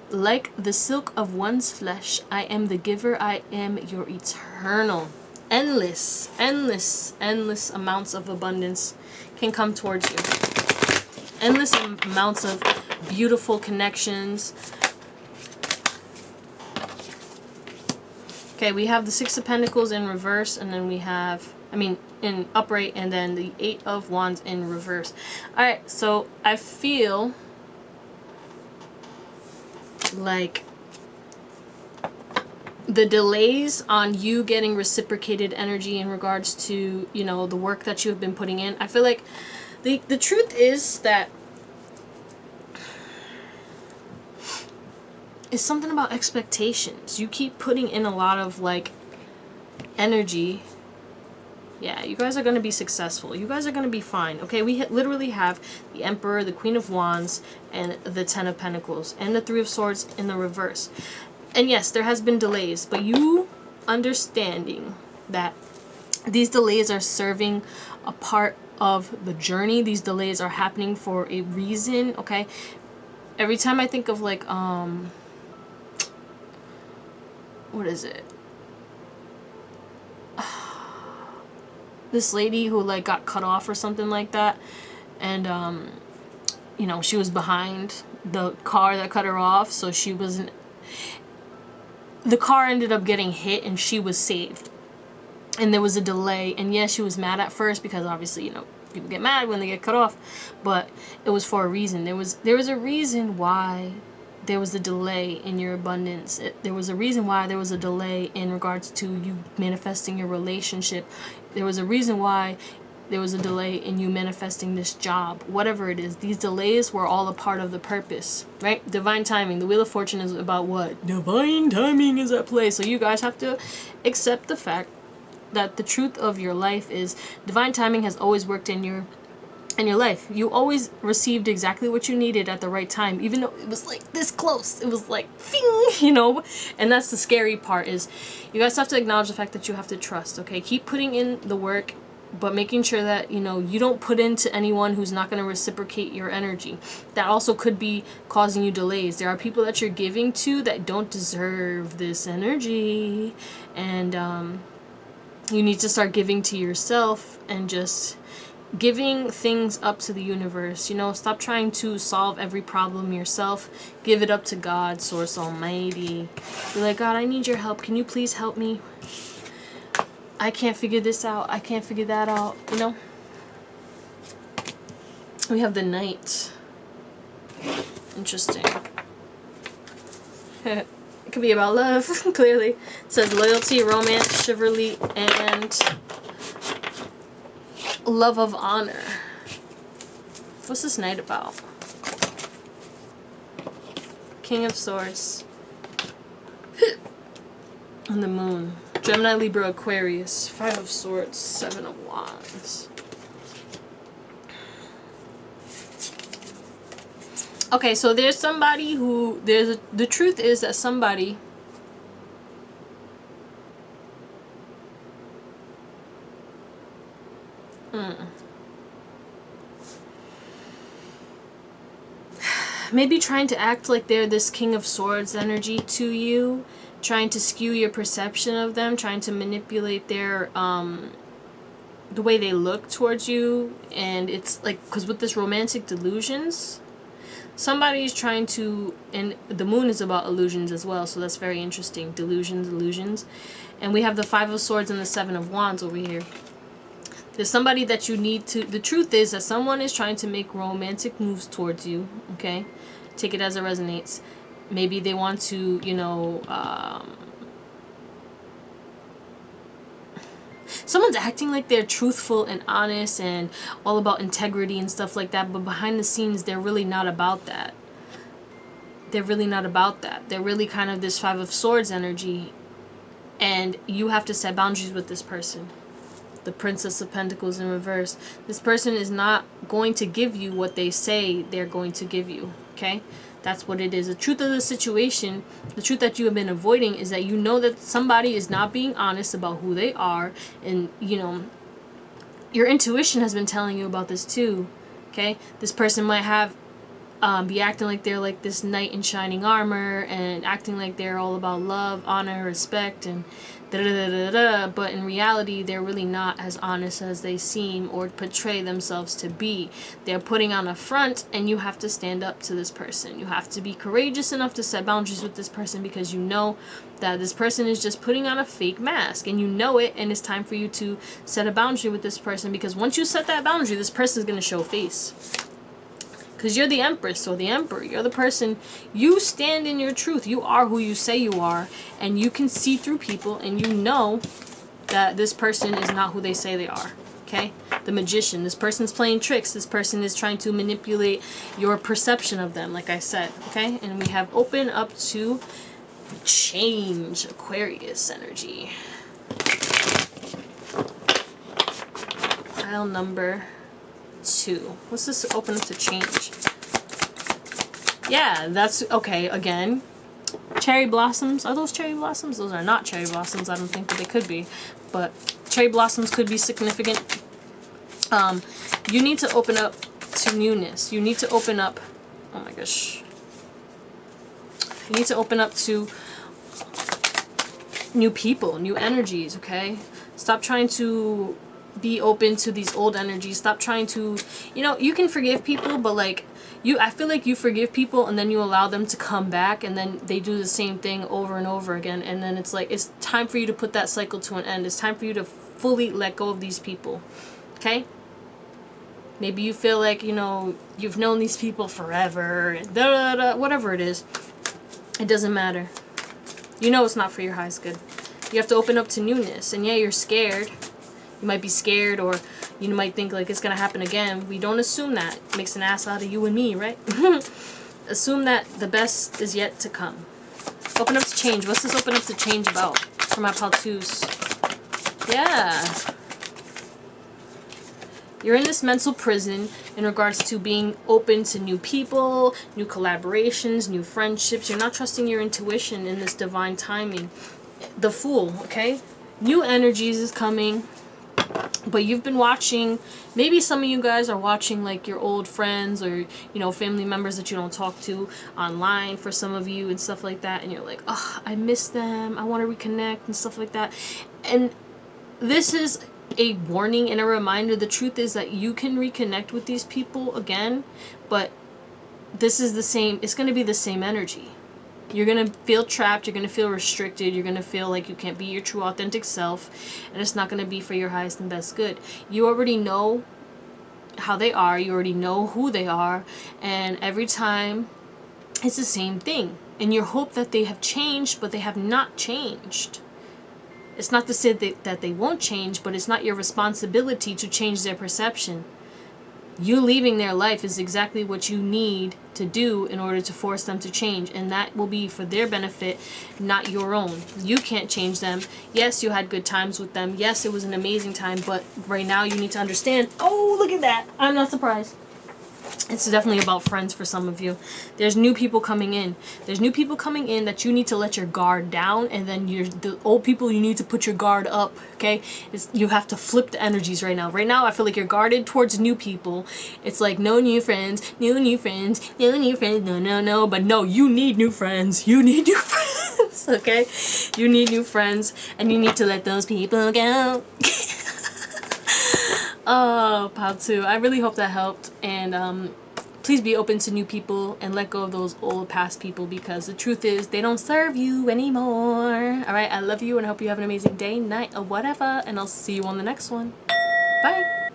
Like the silk of one's flesh, I am the giver, I am your eternal. Endless amounts of abundance can come towards you. Endless amounts of beautiful connections. Okay, we have the Six of Pentacles in reverse, and then we have, in upright, and then the Eight of Wands in reverse. Alright, so I feel like the delays on you getting reciprocated energy in regards to, you know, the work that you have been putting in. I feel like the truth is that it's something about expectations. You keep putting in a lot of, like, energy. Yeah, you guys are going to be successful. You guys are going to be fine. Okay, we literally have the Emperor, the Queen of Wands, and the Ten of Pentacles, and the Three of Swords in the reverse. And yes, there has been delays, but you understanding that these delays are serving a part of the journey. These delays are happening for a reason, okay? Every time I think of, like, what is it? This lady who, like, got cut off or something like that, and you know, she was behind the car that cut her off, so she wasn't, the car ended up getting hit and she was saved, and there was a delay. And yes, she was mad at first because obviously, you know, people get mad when they get cut off, but it was for a reason. There was a reason why there was a delay in your abundance. There was a reason why there was a delay in regards to you manifesting your relationship. There was a reason why there was a delay in you manifesting this job. Whatever it is, these delays were all a part of the purpose, right? Divine timing. The Wheel of Fortune is about what? Divine timing is at play. So you guys have to accept the fact that the truth of your life is divine timing has always worked in your life. You always received exactly what you needed at the right time, even though it was like this close. It was like, ping, you know? And that's the scary part, is you guys have to acknowledge the fact that you have to trust, okay? Keep putting in the work, but making sure that, you know, you don't put into anyone who's not going to reciprocate your energy. That also could be causing you delays. There are people that you're giving to that don't deserve this energy, and you need to start giving to yourself and just giving things up to the universe. You know, stop trying to solve every problem yourself. Give it up to God, Source Almighty. Be like, God, I need your help. Can you please help me? I can't figure this out. I can't figure that out. You know? We have the Knight Interesting. It could be about love, clearly. It says loyalty, romance, chivalry, and love of honor. What's this Knight about? King of Swords. And the Moon. Gemini, Libra, Aquarius. 5 of Swords, 7 of Wands. Okay, so there's somebody who, the truth is that somebody maybe trying to act like they're this King of Swords energy to you, trying to skew your perception of them, trying to manipulate their the way they look towards you. And it's like, because with this romantic delusions, somebody's trying to, and the Moon is about illusions as well, so that's very interesting. Illusions. And we have the 5 of Swords and the 7 of Wands over here. There's somebody that you need to, the truth is that someone is trying to make romantic moves towards you, okay? Take it as it resonates. Maybe they want to, you know, someone's acting like they're truthful and honest and all about integrity and stuff like that, but behind the scenes, they're really not about that. They're really not about that. They're really kind of this 5 of Swords energy, and you have to set boundaries with this person. The Princess of Pentacles in reverse. This person is not going to give you what they say they're going to give you, okay? That's what it is. The truth of the situation, the truth that you have been avoiding, is that you know that somebody is not being honest about who they are, and, you know, your intuition has been telling you about this too, okay? This person might have be acting like they're like this knight in shining armor and acting like they're all about love, honor, respect, and da-da-da-da-da, but in reality, they're really not as honest as they seem or portray themselves to be. They're putting on a front, and you have to stand up to this person. You have to be courageous enough to set boundaries with this person, because you know that this person is just putting on a fake mask, and you know it, and it's time for you to set a boundary with this person, because once you set that boundary, this person is going to show face. Because you're the Empress or the Emperor. You're the person. You stand in your truth. You are who you say you are. And you can see through people. And you know that this person is not who they say they are. Okay? The Magician. This person's playing tricks. This person is trying to manipulate your perception of them, like I said. Okay? And we have open up to change. Aquarius energy. Pile number 2. What's this open up to change? Yeah, that's okay. Again, cherry blossoms. Are those cherry blossoms? Those are not cherry blossoms. I don't think that they could be, but cherry blossoms could be significant. You need to open up to newness. You need to open up. Oh my gosh. You need to open up to new people, new energies. Okay, stop trying to be open to these old energies. Stop trying to, you know, you can forgive people, but like I feel like you forgive people and then you allow them to come back, and then they do the same thing over and over again, and then it's like, it's time for you to put that cycle to an end. It's time for you to fully let go of these people. Okay? Maybe you feel like, you know, you've known these people forever, whatever it is. It doesn't matter. You know it's not for your highest good. You have to open up to newness, and yeah, you're scared. You might be scared, or you might think like it's gonna happen again. We don't assume that. It makes an ass out of you and me, right? Assume that the best is yet to come. Open up to change. What's this open up to change about for my paltus? Yeah. You're in this mental prison in regards to being open to new people, new collaborations, new friendships. You're not trusting your intuition in this divine timing. The Fool, okay? New energies is coming. But you've been watching, maybe some of you guys are watching like your old friends, or, you know, family members that you don't talk to online, for some of you, and stuff like that, and you're like, oh, I miss them, I want to reconnect and stuff like that. And this is a warning and a reminder. The truth is that you can reconnect with these people again, but this is the same, it's going to be the same energy. You're going to feel trapped, you're going to feel restricted, you're going to feel like you can't be your true authentic self, and it's not going to be for your highest and best good. You already know how they are, you already know who they are, and every time It's the same thing. And you hope that they have changed, but they have not changed. It's not to say that they won't change, but it's not your responsibility to change their perception. You leaving their life is exactly what you need to do in order to force them to change. And that will be for their benefit, not your own. You can't change them. Yes, you had good times with them. Yes, it was an amazing time. But right now you need to understand. Oh, look at that. I'm not surprised. It's definitely about friends for some of you. There's new people coming in. There's new people coming in that you need to let your guard down, and then the old people, you need to put your guard up, okay? You have to flip the energies right now. Right now, I feel like you're guarded towards new people. It's like, no new friends, new friends, new friends, no. But no, you need new friends. You need new friends, okay? You need new friends, and you need to let those people go. Oh, pile 2. I really hope that helped. And please be open to new people and let go of those old past people, because the truth is they don't serve you anymore. All right, I love you and I hope you have an amazing day, night, or whatever. And I'll see you on the next one. Bye.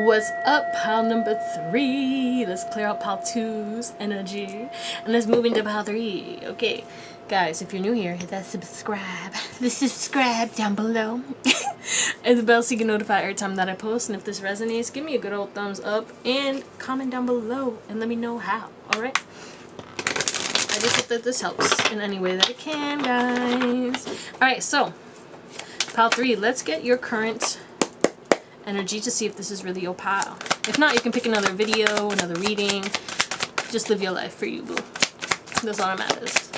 What's up, pile number 3? Let's clear out pile 2's energy. And let's move into pile 3. Okay. Guys, if you're new here, hit that subscribe. The subscribe down below. And the bell so you get notified every time that I post. And if this resonates, give me a good old thumbs up and comment down below and let me know how. Alright? I just hope that this helps in any way that it can, guys. Alright, so pile 3, let's get your current energy to see if this is really your pile. If not, you can pick another video, another reading. Just live your life for you, boo. That's all that matters.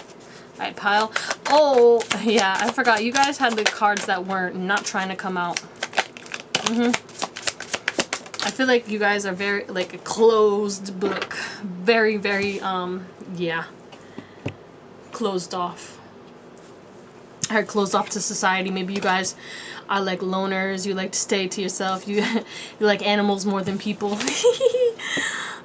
Alright, pile. Oh, yeah, I forgot. You guys had the cards that weren't not trying to come out. I feel like you guys are very, like, a closed book. Very, very, yeah. Closed off. I heard closed off to society. Maybe you guys are like loners. You like to stay to yourself. You like animals more than people.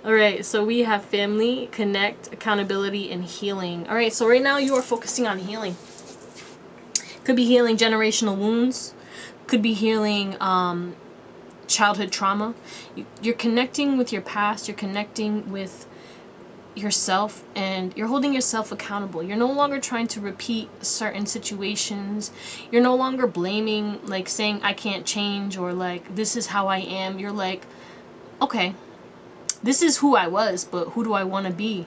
Alright, so we have family, connect, accountability, and healing. Alright, so right now you are focusing on healing. Could be healing generational wounds. Could be healing childhood trauma. You're connecting with your past. You're connecting with yourself, and you're holding yourself accountable. You're no longer trying to repeat certain situations. You're no longer blaming, like saying I can't change, or like this is how I am. You're like, okay, this is who I was, but who do I want to be?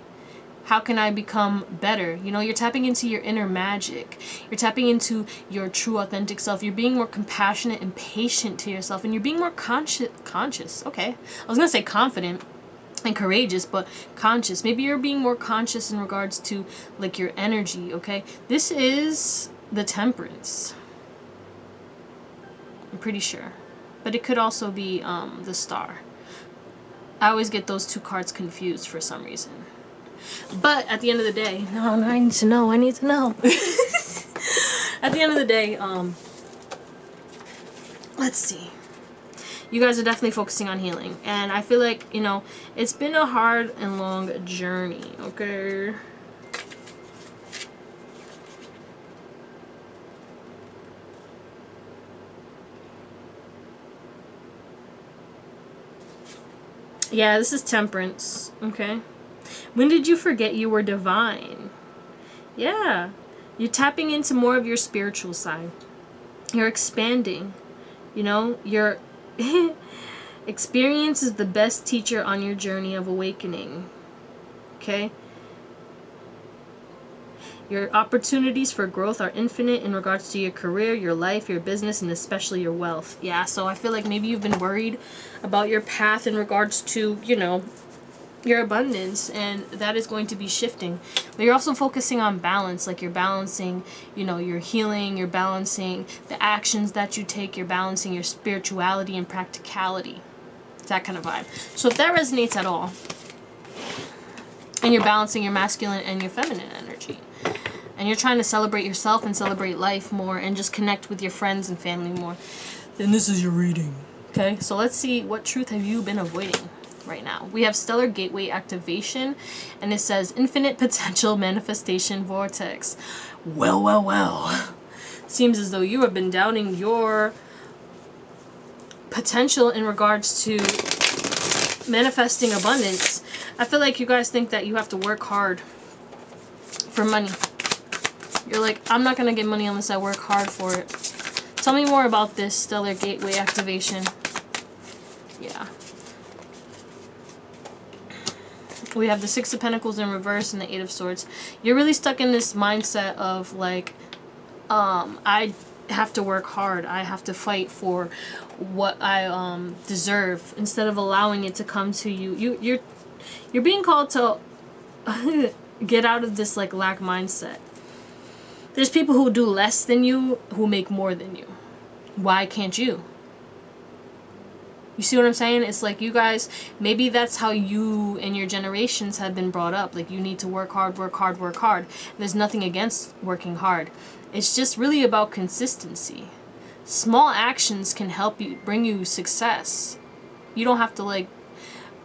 How can I become better? You know, you're tapping into your inner magic. You're tapping into your true authentic self. You're being more compassionate and patient to yourself, and you're being more conscious. Okay, I was gonna say confident and courageous, but conscious. Maybe you're being more conscious in regards to like your energy. Okay, this is the Temperance, I'm pretty sure, but it could also be the Star. I always get those two cards confused for some reason. But at the end of the day, no, I need to know. At the end of the day, let's see. You guys are definitely focusing on healing. And I feel like, you know, it's been a hard and long journey, okay? Yeah, this is Temperance, okay? When did you forget you were divine? Yeah. You're tapping into more of your spiritual side. You're expanding. You know, your experience is the best teacher on your journey of awakening. Okay? Your opportunities for growth are infinite in regards to your career, your life, your business, and especially your wealth. Yeah, so I feel like maybe you've been worried about your path in regards to, you know, your abundance, and that is going to be shifting. But you're also focusing on balance, like you're balancing, you know, your healing, you're balancing the actions that you take, you're balancing your spirituality and practicality. That kind of vibe. So if that resonates at all, and you're balancing your masculine and your feminine energy, and you're trying to celebrate yourself and celebrate life more and just connect with your friends and family more, then this is your reading. Okay, so let's see, what truth have you been avoiding right now? We have Stellar Gateway Activation, and it says Infinite Potential Manifestation Vortex. Well. Seems as though you have been doubting your potential in regards to manifesting abundance. I feel like you guys think that you have to work hard for money. You're like, I'm not going to get money unless I work hard for it. Tell me more about this stellar gateway activation. Yeah. We have the Six of Pentacles in reverse and the Eight of Swords. You're really stuck in this mindset of like, I have to work hard. I have to fight for what I deserve instead of allowing it to come to you. You're being called to get out of this like lack mindset. There's people who do less than you who make more than you. Why can't you? You see what I'm saying? It's like you guys, maybe that's how you and your generations have been brought up. Like you need to work hard, work hard, work hard. And there's nothing against working hard. It's just really about consistency. Small actions can help you, bring you success. You don't have to like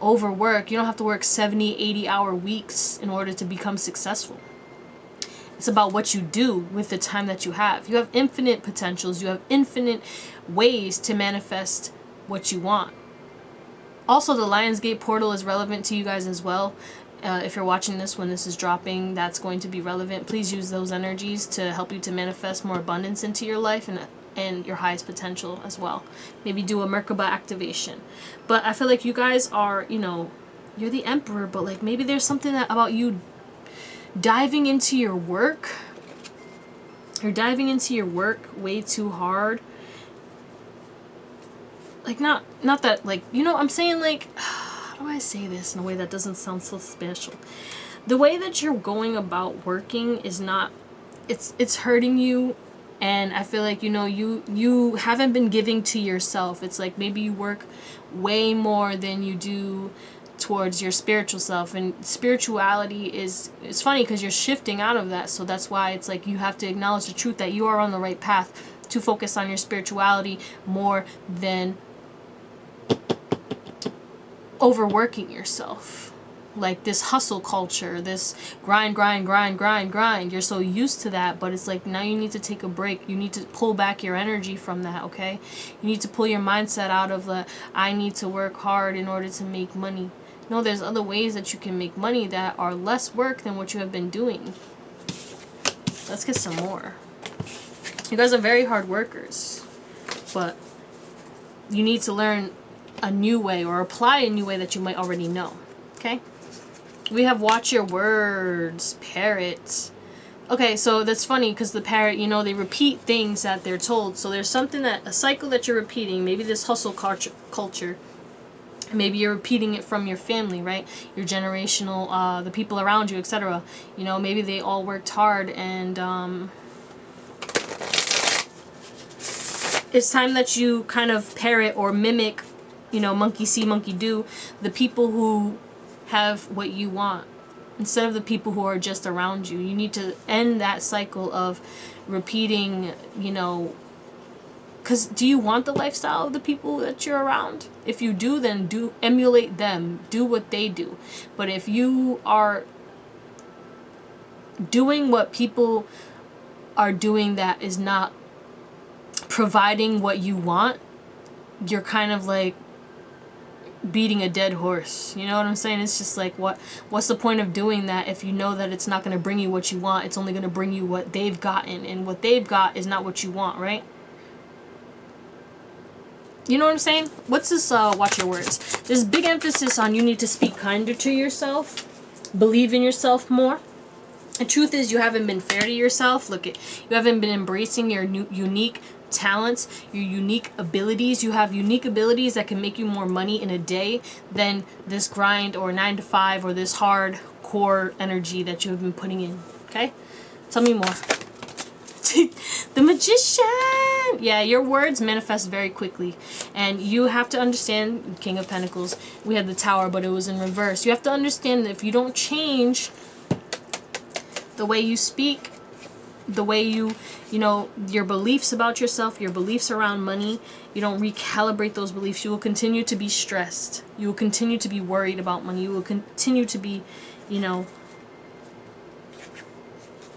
overwork. You don't have to work 70, 80-hour weeks in order to become successful. It's about what you do with the time that you have. You have infinite potentials. You have infinite ways to manifest what you want. Also, the Lionsgate portal is relevant to you guys as well. If you're watching this when this is dropping, that's going to be relevant. Please use those energies to help you to manifest more abundance into your life and your highest potential as well. Maybe do a Merkaba activation. But I feel like you guys are, you know, you're the emperor, but like maybe there's something about you diving into your work. You're diving into your work way too hard. Like not that like, you know, I'm saying like, how do I say this in a way that doesn't sound so special? The way that you're going about working is not, it's hurting you. And I feel like, you know, you haven't been giving to yourself. It's like maybe you work way more than you do towards your spiritual self. And spirituality is, it's funny because you're shifting out of that. So that's why it's like you have to acknowledge the truth that you are on the right path to focus on your spirituality more than overworking yourself. Like this hustle culture, this grind. You're so used to that, but it's like now you need to take a break. You need to pull back your energy from that, okay? You need to pull your mindset out of the, I need to work hard in order to make money. No, there's other ways that you can make money that are less work than what you have been doing. Let's get some more. You guys are very hard workers, but you need to learn a new way or apply a new way that you might already know, okay? We have watch your words, parrot. Okay, so that's funny because the parrot, you know, they repeat things that they're told. So there's something that, a cycle that you're repeating, maybe this hustle culture. Maybe you're repeating it from your family, right? Your generational, the people around you, etc. You know, maybe they all worked hard and it's time that you kind of parrot or mimic, you know, monkey see, monkey do, the people who have what you want instead of the people who are just around you. You need to end that cycle of repeating, you know, because do you want the lifestyle of the people that you're around? If you do, then do emulate them, do what they do. But if you are doing what people are doing that is not providing what you want, you're kind of like beating a dead horse. You know what I'm saying? It's just like, what's the point of doing that if you know that it's not going to bring you what you want? It's only going to bring you what they've gotten, and what they've got is not what you want, right? You know what I'm saying? What's this, watch your words. There's big emphasis on you need to speak kinder to yourself, believe in yourself more. The truth is you haven't been fair to yourself. Look, you haven't been embracing your unique talents, your unique abilities. You have unique abilities that can make you more money in a day than this grind or 9 to 5 or this hard core energy that you have been putting in. Okay? Tell me more. The Magician! Yeah, your words manifest very quickly. And you have to understand, King of Pentacles, we had the Tower, but it was in reverse. You have to understand that if you don't change the way you speak, the way you know, your beliefs about yourself, your beliefs around money, you don't recalibrate those beliefs, you will continue to be stressed. You will continue to be worried about money. You will continue to be, you know,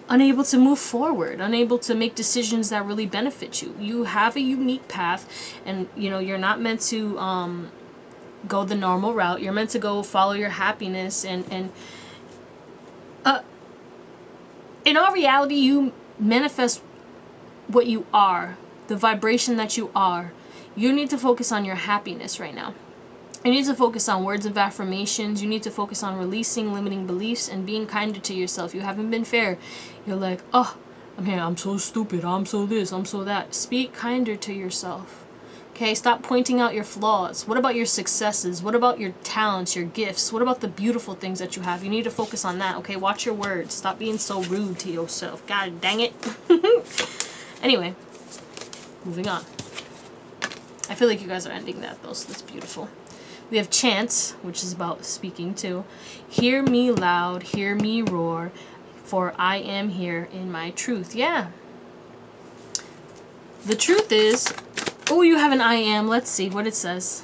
unable to move forward, unable to make decisions that really benefit you. You have a unique path, and, you know, you're not meant to go the normal route. You're meant to go follow your happiness, and in all reality, you manifest what you are, the vibration that you are. You need to focus on your happiness right now. You need to focus on words of affirmations. You need to focus on releasing limiting beliefs and being kinder to yourself. You haven't been fair. You're like, oh, I'm so stupid. I'm so this. I'm so that. Speak kinder to yourself. Okay, stop pointing out your flaws. What about your successes? What about your talents, your gifts? What about the beautiful things that you have? You need to focus on that, okay? Watch your words. Stop being so rude to yourself. God dang it. Anyway, moving on. I feel like you guys are ending that though, so that's beautiful. We have chants, which is about speaking too. Hear me loud, hear me roar, for I am here in my truth. Yeah. The truth is, oh, you have an I am. Let's see what it says.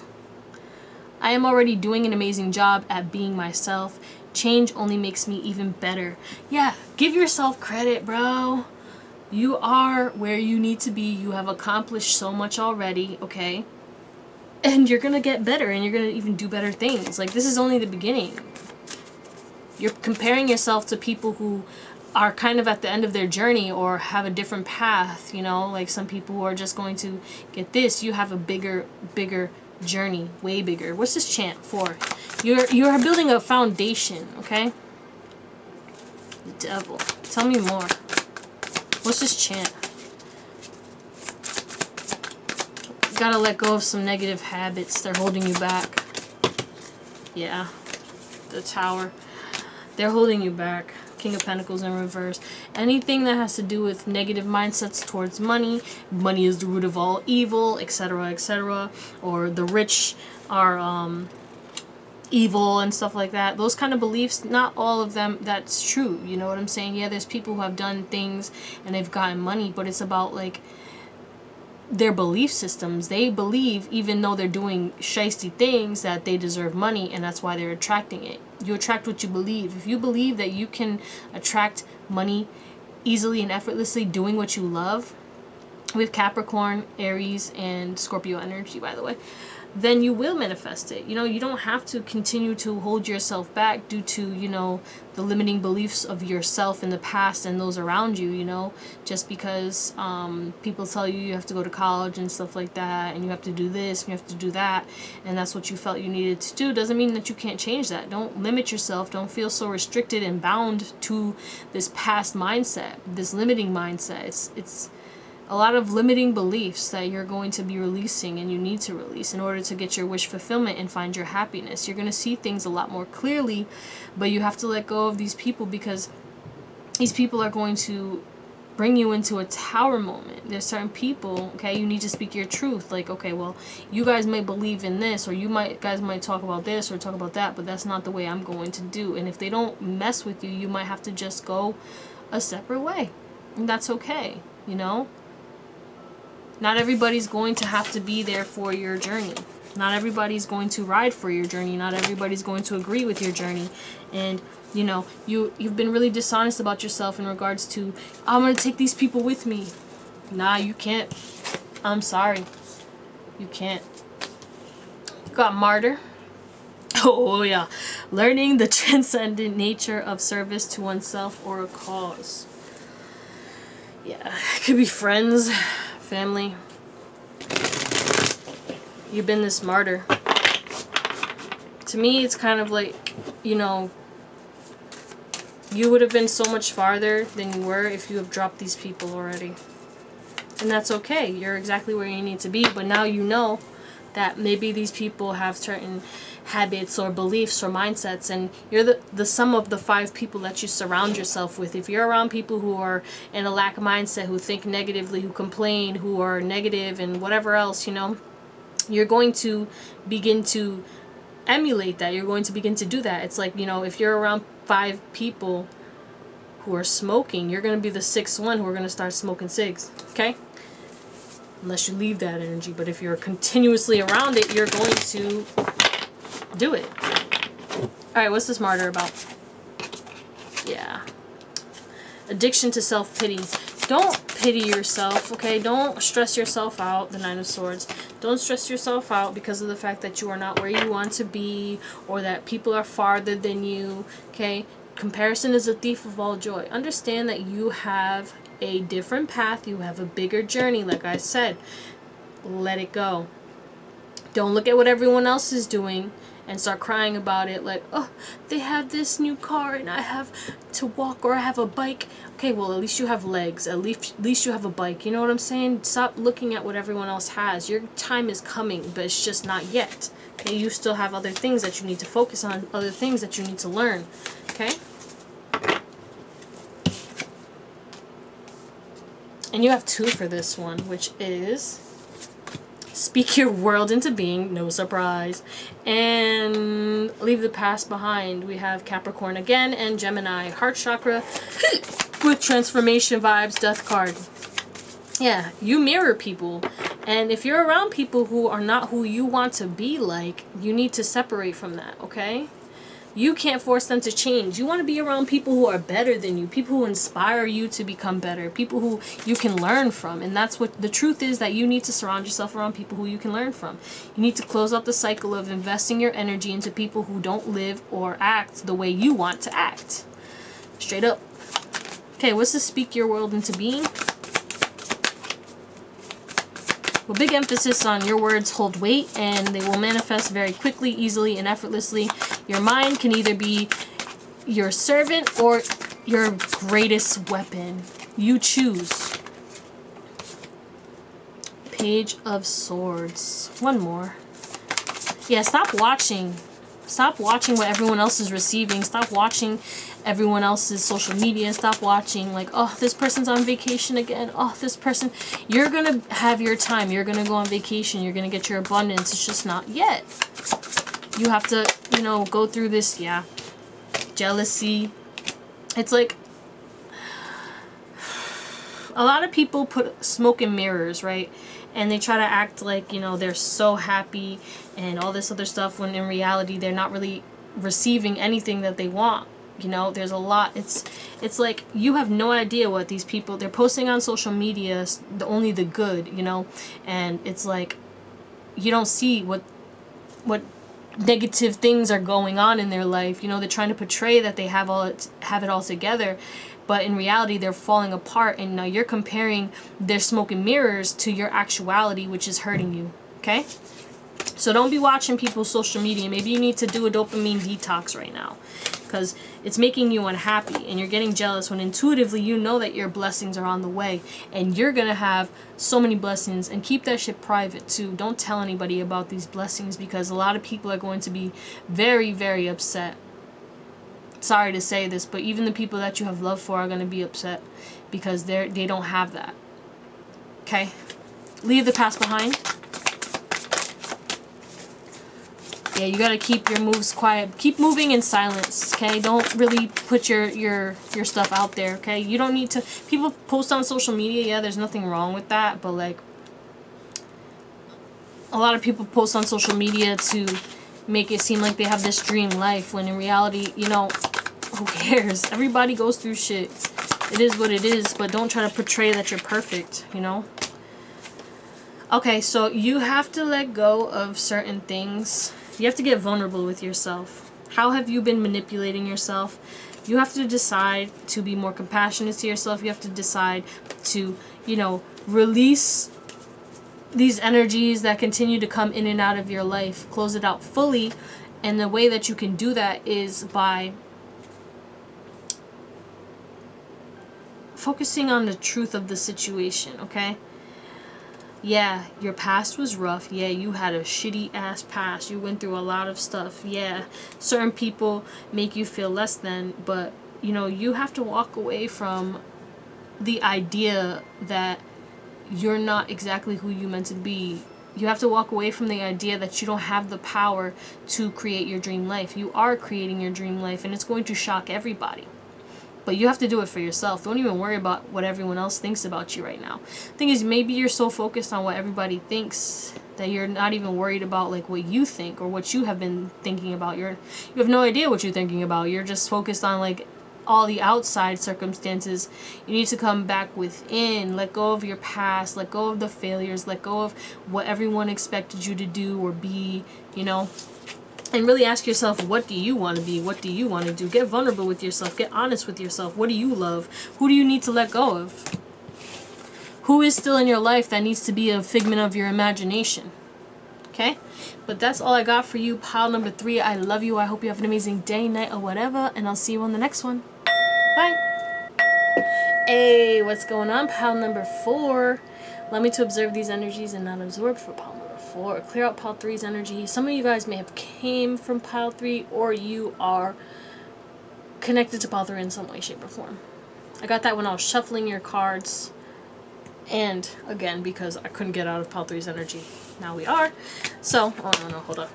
I am already doing an amazing job at being myself. Change only makes me even better. Yeah, give yourself credit, bro. You are where you need to be. You have accomplished so much already, okay? And you're gonna get better, and you're gonna even do better things. Like, this is only the beginning. You're comparing yourself to people who are kind of at the end of their journey or have a different path, you know, like some people who are just going to get this. You have a bigger journey, way bigger. What's this chant for? You're building a foundation, okay? The devil. Tell me more. What's this chant? You gotta let go of some negative habits. They're holding you back. Yeah. The Tower. They're holding you back. King of Pentacles in reverse. Anything that has to do with negative mindsets towards money. Money is the root of all evil, etc., etc. Or the rich are evil and stuff like that. Those kind of beliefs, not all of them, that's true. You know what I'm saying? Yeah, there's people who have done things and they've gotten money, but it's about like their belief systems. They believe, even though they're doing shisty things, that they deserve money, and that's why they're attracting it. You attract what you believe. If you believe that you can attract money easily and effortlessly doing what you love, with Capricorn, Aries, and Scorpio energy, by the way, then you will manifest it. You know, you don't have to continue to hold yourself back due to, you know, the limiting beliefs of yourself in the past and those around you, you know, just because people tell you you have to go to college and stuff like that, and you have to do this and you have to do that, and that's what you felt you needed to do, doesn't mean that you can't change that. Don't limit yourself. Don't feel so restricted and bound to this past mindset, this limiting mindset. It's a lot of limiting beliefs that you're going to be releasing, and you need to release in order to get your wish fulfillment and find your happiness. You're going to see things a lot more clearly, but you have to let go of these people, because these people are going to bring you into a tower moment. There's certain people, okay, you need to speak your truth. Like, okay, well, you guys may believe in this, or guys might talk about this or talk about that, but that's not the way I'm going to do. And if they don't mess with you, you might have to just go a separate way, and that's okay, you know. Not everybody's going to have to be there for your journey. Not everybody's going to ride for your journey. Not everybody's going to agree with your journey. And, you know, you've been really dishonest about yourself in regards to, I'm going to take these people with me. Nah, you can't. I'm sorry. You can't. You got Martyr. Oh, yeah. Learning the transcendent nature of service to oneself or a cause. Yeah, it could be friends, family. You've been this martyr. To me, it's kind of like, you know, you would have been so much farther than you were if you have dropped these people already. And that's okay. You're exactly where you need to be. But now you know that maybe these people have certain habits or beliefs or mindsets, and you're the sum of the 5 people that you surround yourself with. If you're around people who are in a lack mindset, who think negatively, who complain, who are negative and whatever else, you know, you're going to begin to emulate that. You're going to begin to do that. It's like, you know, if you're around 5 people who are smoking, you're going to be the 6th one who are going to start smoking cigs, okay? Unless you leave that energy. But if you're continuously around it, you're going to do it. Alright, what's this martyr about? Yeah. Addiction to self-pity. Don't pity yourself, okay? Don't stress yourself out, the Nine of Swords. Don't stress yourself out because of the fact that you are not where you want to be, or that people are farther than you, okay? Comparison is a thief of all joy. Understand that you have a different path. You have a bigger journey, like I said. Let it go. Don't look at what everyone else is doing and start crying about it, like, oh, they have this new car and I have to walk, or I have a bike. Okay, well, at least you have legs. At least you have a bike. You know what I'm saying? Stop looking at what everyone else has. Your time is coming, but it's just not yet. Okay, you still have other things that you need to focus on, other things that you need to learn. Okay? And you have 2 for this one, which is speak your world into being, no surprise, and leave the past behind. We have Capricorn again and Gemini, heart chakra with transformation vibes, death card. Yeah, you mirror people, and if you're around people who are not who you want to be like, you need to separate from that, okay? You can't force them to change. You want to be around people who are better than you, people who inspire you to become better, people who you can learn from. And that's what the truth is, that you need to surround yourself around people who you can learn from. You need to close out the cycle of investing your energy into people who don't live or act the way you want to act. Straight up. Okay, what's the speak your world into being? Well, big emphasis on your words hold weight and they will manifest very quickly, easily, and effortlessly. Your mind can either be your servant or your greatest weapon. You choose. Page of Swords. One more. Yeah, stop watching. Stop watching what everyone else is receiving. Stop watching everyone else's social media. Stop watching like, oh, this person's on vacation again. Oh, this person. You're going to have your time. You're going to go on vacation. You're going to get your abundance. It's just not yet. You have to, you know, go through this, yeah. Jealousy. It's like a lot of people put smoke in mirrors, right? And they try to act like, you know, they're so happy and all this other stuff, when in reality they're not really receiving anything that they want. You know, there's a lot. It's like you have no idea what these people, they're posting on social media, only the good, you know, and it's like you don't see what negative things are going on in their life. You know, they're trying to portray that they have it all together, but in reality they're falling apart, and now you're comparing their smoke and mirrors to your actuality, which is hurting you. Okay? So don't be watching people's social media. Maybe you need to do a dopamine detox right now, because it's making you unhappy and you're getting jealous when intuitively you know that your blessings are on the way and you're gonna have so many blessings. And keep that shit private too. Don't tell anybody about these blessings, because a lot of people are going to be very, very upset. Sorry to say this, but even the people that you have love for are going to be upset because they don't have that. Okay? Leave the past behind. Yeah, you gotta keep your moves quiet. Keep moving in silence, okay? Don't really put your stuff out there, okay? You don't need to... People post on social media, yeah, there's nothing wrong with that, but, like, a lot of people post on social media to make it seem like they have this dream life, when in reality, you know, who cares? Everybody goes through shit. It is what it is, but don't try to portray that you're perfect, you know? Okay, so you have to let go of certain things. You have to get vulnerable with yourself. How have you been manipulating yourself? You have to decide to be more compassionate to yourself. You have to decide to, you know, release these energies that continue to come in and out of your life. Close it out fully. And the way that you can do that is by focusing on the truth of the situation, okay? Yeah, your past was rough. Yeah, you had a shitty ass past. You went through a lot of stuff. Yeah, certain people make you feel less than, but you know, you have to walk away from the idea that you're not exactly who you meant to be. You have to walk away from the idea that you don't have the power to create your dream life. You are creating your dream life, and it's going to shock everybody. But you have to do it for yourself. Don't even worry about what everyone else thinks about you right now. Thing is, maybe you're so focused on what everybody thinks that you're not even worried about like what you think or what you have been thinking about. You have no idea what you're thinking about. You're just focused on like all the outside circumstances. You need to come back within, let go of your past, let go of the failures, let go of what everyone expected you to do or be, you know, and really ask yourself, what do you want to be? What do you want to do? Get vulnerable with yourself. Get honest with yourself. What do you love? Who do you need to let go of? Who is still in your life that needs to be a figment of your imagination? Okay? But that's all I got for you, pile number 3. I love you. I hope you have an amazing day, night, or whatever. And I'll see you on the next one. Bye. Hey, what's going on? Pile number 4. Allow me to observe these energies and not absorb for pile number 4. Clear out pile 3's energy. Some of you guys may have came from pile 3, or you are connected to pile 3 in some way, shape, or form. I got that when I was shuffling your cards. And again, because I couldn't get out of pile 3's energy. Now we are. So, oh no, hold up.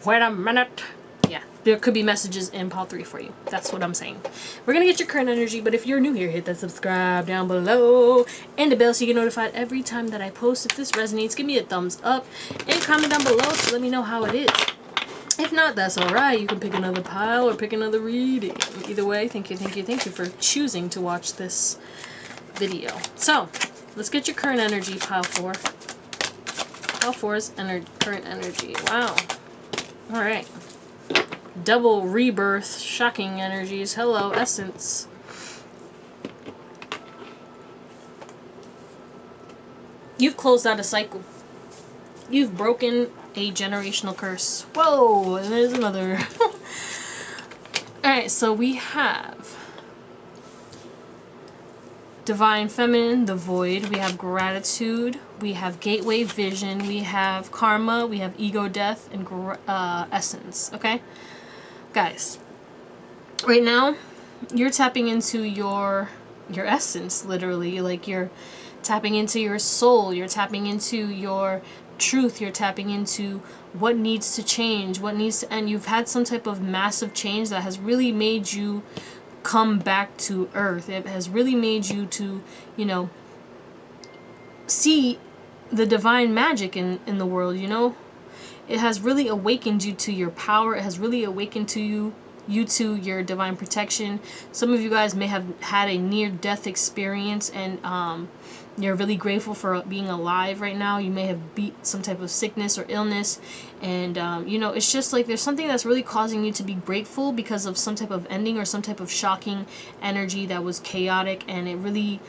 Wait a minute. Yeah, there could be messages in pile 3 for you. That's what I'm saying. We're going to get your current energy, but if you're new here, hit that subscribe down below and the bell so you get notified every time that I post. If this resonates, give me a thumbs up and comment down below to let me know how it is. If not, that's alright. You can pick another pile or pick another reading. Either way, thank you for choosing to watch this video. So, let's get your current energy, pile 4. Pile 4's current energy. Wow. Alright. Double rebirth, shocking energies. Hello, Essence. You've closed out a cycle. You've broken a generational curse. Whoa, and there's another. Alright, so we have Divine Feminine, the Void. We have Gratitude. We have Gateway Vision. We have Karma. We have Ego Death and Essence. Okay? Guys, right now, you're tapping into your essence, literally. Like, you're tapping into your soul. You're tapping into your truth. You're tapping into what needs to change, what needs to end. You've had some type of massive change that has really made you come back to earth. It has really made you to, you know, see the divine magic in the world, you know. It has really awakened you to your power. It has really awakened to you to your divine protection. Some of you guys may have had a near-death experience, and you're really grateful for being alive right now. You may have beat some type of sickness or illness, and you know, it's just like there's something that's really causing you to be grateful because of some type of ending or some type of shocking energy that was chaotic, and it really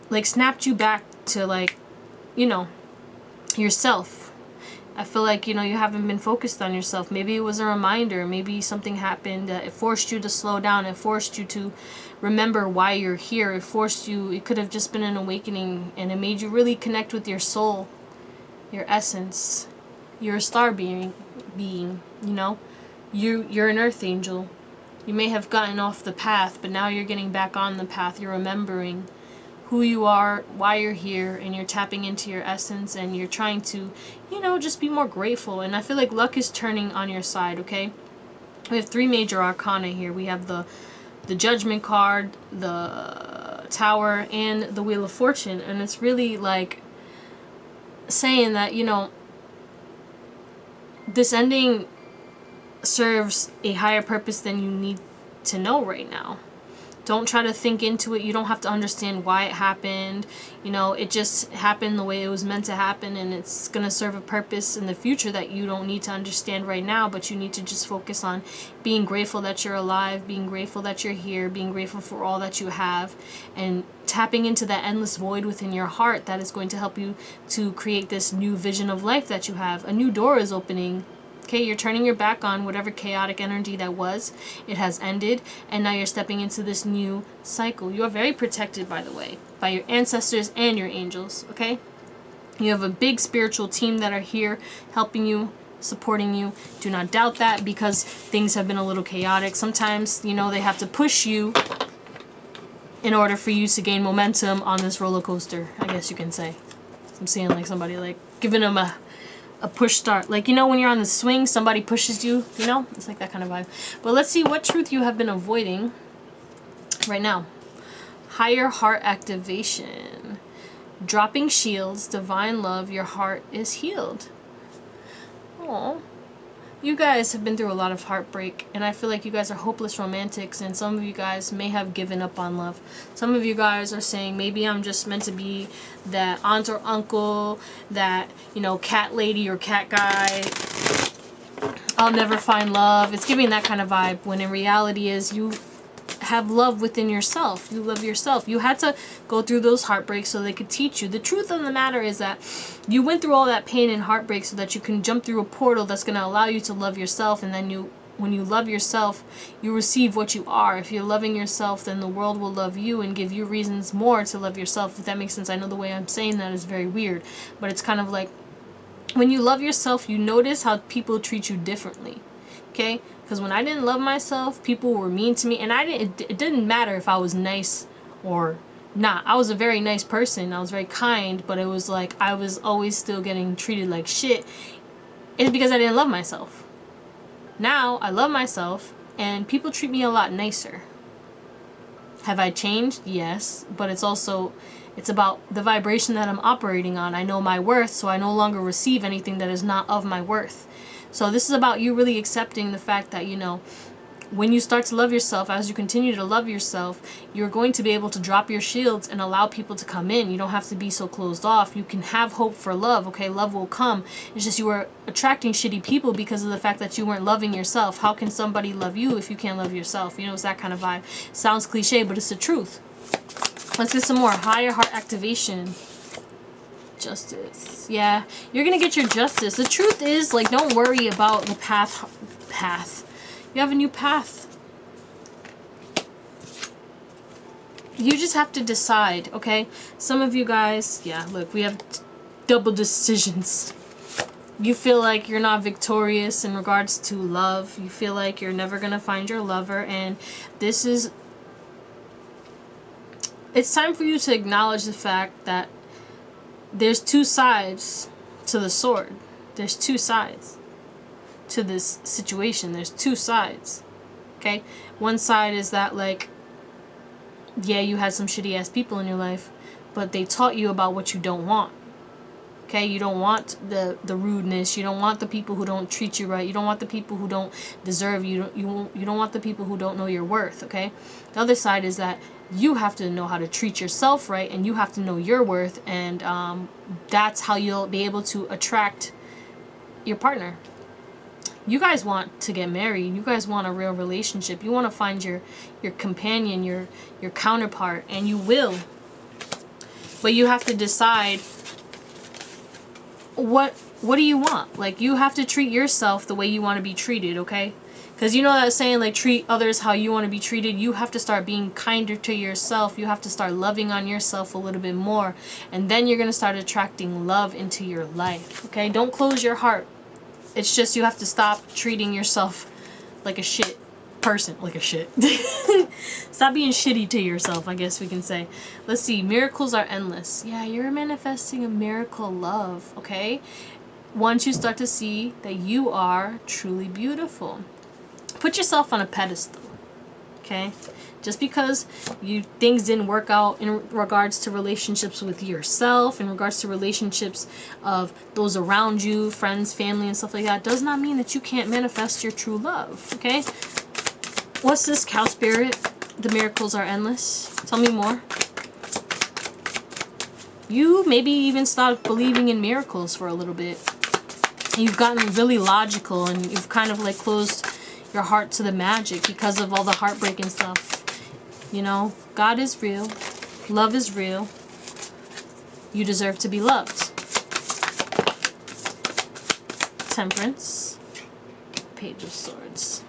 like snapped you back to, like, you know, yourself. I feel like, you know, you haven't been focused on yourself. Maybe it was a reminder. Maybe something happened that it forced you to slow down. It forced you to remember why you're here. It forced you, it could have just been an awakening, and it made you really connect with your soul, your essence. You're a star being, you know. You're an earth angel. You may have gotten off the path, but now you're getting back on the path. You're remembering who you are, why you're here, and you're tapping into your essence, and you're trying to, you know, just be more grateful. And I feel like luck is turning on your side, okay? We have 3 major arcana here. We have the Judgment card, the Tower, and the Wheel of Fortune. And it's really like saying that, you know, this ending serves a higher purpose than you need to know right now. Don't try to think into it. You don't have to understand why it happened. You know, it just happened the way it was meant to happen, and it's going to serve a purpose in the future that you don't need to understand right now, but you need to just focus on being grateful that you're alive, being grateful that you're here, being grateful for all that you have, and tapping into that endless void within your heart that is going to help you to create this new vision of life that you have. A new door is opening. Okay, you're turning your back on whatever chaotic energy that was. It has ended, and now you're stepping into this new cycle. You are very protected, by the way, by your ancestors and your angels, okay? You have a big spiritual team that are here helping you, supporting you. Do not doubt that, because things have been a little chaotic. Sometimes, you know, they have to push you in order for you to gain momentum on this roller coaster, I guess you can say. I'm seeing like somebody like giving them a push start. Like, you know, when you're on the swing, somebody pushes you, you know? It's like that kind of vibe. But let's see what truth you have been avoiding right now. Higher heart activation. Dropping shields, divine love, your heart is healed. Oh, You guys have been through a lot of heartbreak, and I feel like you guys are hopeless romantics, and some of you guys may have given up on love. Some of you guys are saying, maybe I'm just meant to be that aunt or uncle, that, you know, cat lady or cat guy. I'll never find love. It's giving that kind of vibe, when in reality is you have love within yourself. You love yourself. You had to go through those heartbreaks so they could teach you. The truth of the matter is that you went through all that pain and heartbreak so that you can jump through a portal that's going to allow you to love yourself. And then when you love yourself, you receive what you are. If you're loving yourself, then the world will love you and give you reasons more to love yourself, if that makes sense. I know the way I'm saying that is very weird, but it's kind of like, when you love yourself, you notice how people treat you differently. Okay? Because when I didn't love myself, people were mean to me, and it didn't matter if I was nice or not. I was a very nice person. I was very kind, but it was like I was always still getting treated like shit. It's because I didn't love myself. Now I love myself, and people treat me a lot nicer. Have I changed? Yes, but it's about the vibration that I'm operating on. I know my worth, so I no longer receive anything that is not of my worth. So this is about you really accepting the fact that, you know, when you start to love yourself, as you continue to love yourself, you're going to be able to drop your shields and allow people to come in. You don't have to be so closed off. You can have hope for love, okay? Love will come. It's just you were attracting shitty people because of the fact that you weren't loving yourself. How can somebody love you if you can't love yourself? You know, it's that kind of vibe. Sounds cliche, but it's the truth. Let's get some more higher heart activation. Justice. Yeah, you're gonna get your justice. The truth is, like, don't worry about the path. You have a new path. You just have to decide, okay? Some of you guys, yeah, look, we have double decisions. You feel like you're not victorious in regards to love. You feel like you're never gonna find your lover, and this is, it's time for you to acknowledge the fact that there's two sides to the sword. There's two sides to this situation. There's two sides. Okay? One side is that, like, yeah, you had some shitty ass people in your life, but they taught you about what you don't want. Okay? You don't want the rudeness. You don't want the people who don't treat you right. You don't want the people who don't deserve you. You don't want the people who don't know your worth. Okay? The other side is that you have to know how to treat yourself right, and you have to know your worth, and that's how you'll be able to attract your partner. You guys want to get married. You guys want a real relationship. You want to find your companion, your counterpart, and you will. But you have to decide what do you want? Like, you have to treat yourself the way you want to be treated, okay? Because you know that saying, like, treat others how you want to be treated. You have to start being kinder to yourself. You have to start loving on yourself a little bit more. And then you're going to start attracting love into your life. Okay? Don't close your heart. It's just you have to stop treating yourself like a shit person. Like a shit. Stop being shitty to yourself, I guess we can say. Let's see. Miracles are endless. Yeah, you're manifesting a miracle love. Okay? Once you start to see that you are truly beautiful. Put yourself on a pedestal, okay? Just because things didn't work out in regards to relationships with yourself, in regards to relationships of those around you, friends, family, and stuff like that, does not mean that you can't manifest your true love, okay? What's this, cow spirit? The miracles are endless. Tell me more. You maybe even stopped believing in miracles for a little bit. You've gotten really logical, and you've kind of like closed your heart to the magic because of all the heartbreak and stuff. You know, God is real. Love is real. You deserve to be loved. Temperance. Page of Swords.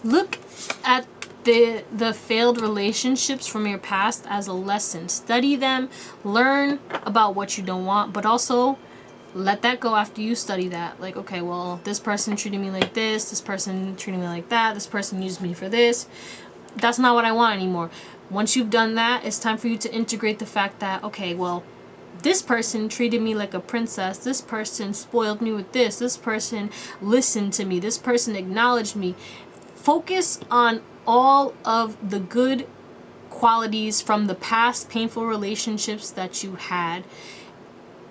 Look at the failed relationships from your past as a lesson. Study them, learn about what you don't want, but also let that go after you study that. Like, okay, well, this person treated me like this person treated me like that, this person used me for this. That's not what I want anymore. Once you've done that, it's time for you to integrate the fact that, okay, well, this person treated me like a princess, this person spoiled me with this person listened to me, this person acknowledged me. Focus on all of the good qualities from the past painful relationships that you had,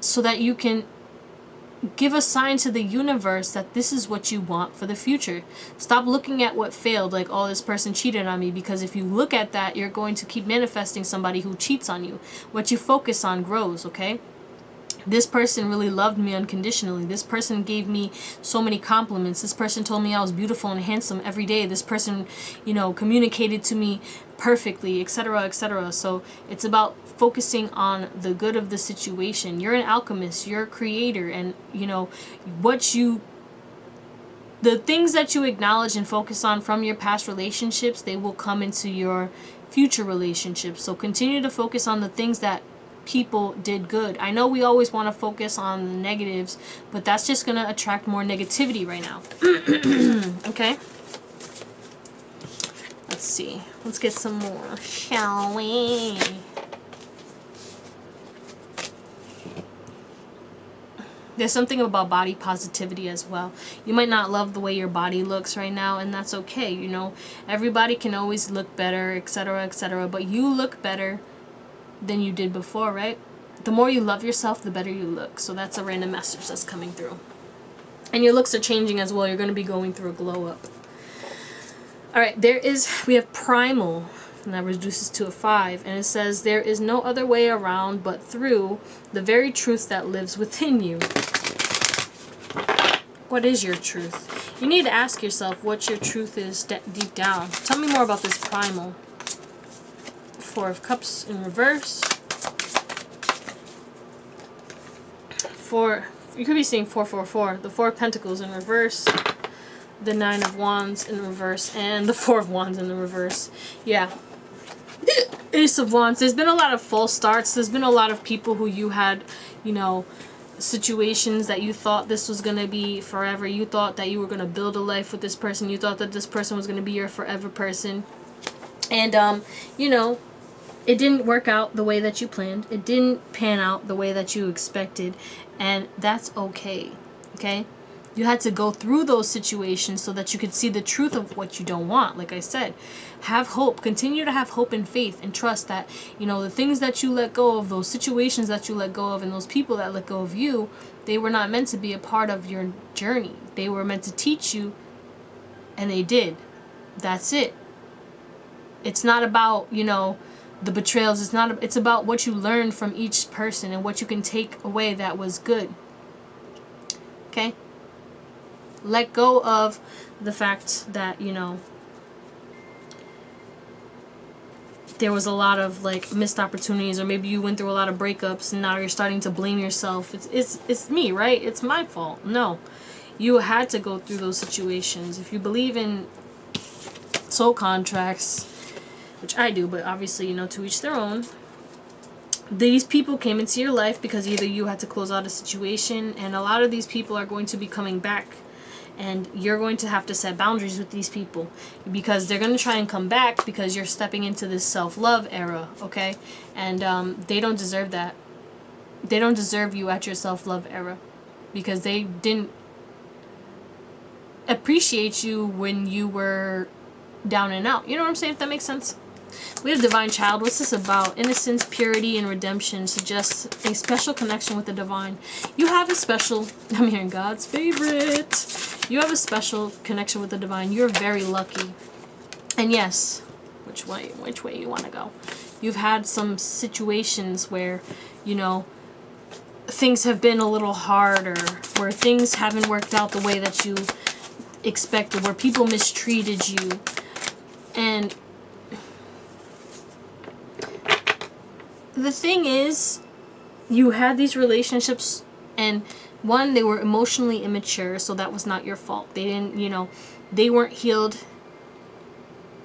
so that you can give a sign to the universe that this is what you want for the future. Stop looking at what failed, like, oh, this person cheated on me, because if you look at that, you're going to keep manifesting somebody who cheats on you. What you focus on grows, okay? This person really loved me unconditionally. This person gave me so many compliments. This person told me I was beautiful and handsome every day. This person, you know, communicated to me perfectly, etc., etc. So it's about focusing on the good of the situation. You're an alchemist. You're a creator. And, you know, the things that you acknowledge and focus on from your past relationships, they will come into your future relationships. So continue to focus on the things that people did good. I know we always want to focus on the negatives, but that's just going to attract more negativity right now. Okay? Let's see. Let's get some more, shall we? There's something about body positivity as well. You might not love the way your body looks right now, and that's okay. You know, everybody can always look better, etc., etc., but you look better than you did before, right? The more you love yourself, the better you look. So that's a random message that's coming through. And your looks are changing as well. You're going to be going through a glow up. All right, we have primal, and that reduces to a 5, and it says, there is no other way around but through the very truth that lives within you. What is your truth? You need to ask yourself what your truth is deep down. Tell me more about this primal. 4 of Cups in reverse. You could be seeing 444. The 4 of Pentacles in reverse. The 9 of Wands in reverse. And the 4 of Wands in the reverse. Yeah. Ace of Wands. There's been a lot of false starts. There's been a lot of people who you had, you know, situations that you thought this was going to be forever. You thought that you were going to build a life with this person. You thought that this person was going to be your forever person. And, you know, it didn't work out the way that you planned. It didn't pan out the way that you expected. And that's okay. Okay? You had to go through those situations so that you could see the truth of what you don't want. Like I said, have hope. Continue to have hope and faith and trust that, you know, the things that you let go of, those situations that you let go of, and those people that let go of you, they were not meant to be a part of your journey. They were meant to teach you, and they did. That's it. It's not about, you know, the betrayals. It's about what you learned from each person and what you can take away that was good. Okay? Let go of the fact that, you know, there was a lot of like missed opportunities, or maybe you went through a lot of breakups and now you're starting to blame yourself. It's me, right? It's my fault. No. You had to go through those situations. If you believe in soul contracts, which I do, but obviously, you know, to each their own. These people came into your life because either you had to close out a situation, and a lot of these people are going to be coming back, and you're going to have to set boundaries with these people because they're going to try and come back because you're stepping into this self-love era, okay? And they don't deserve that. They don't deserve you at your self-love era because they didn't appreciate you when you were down and out. You know what I'm saying? If that makes sense. We have Divine Child. What's this about? Innocence, purity, and redemption suggests a special connection with the divine. You have a special, I'm hearing God's favorite. You have a special connection with the divine. You're very lucky. And yes, which way you want to go. You've had some situations where, you know, things have been a little harder, where things haven't worked out the way that you expected, where people mistreated you. And the thing is, you had these relationships, and one, they were emotionally immature, so that was not your fault. They didn't, you know, they weren't healed.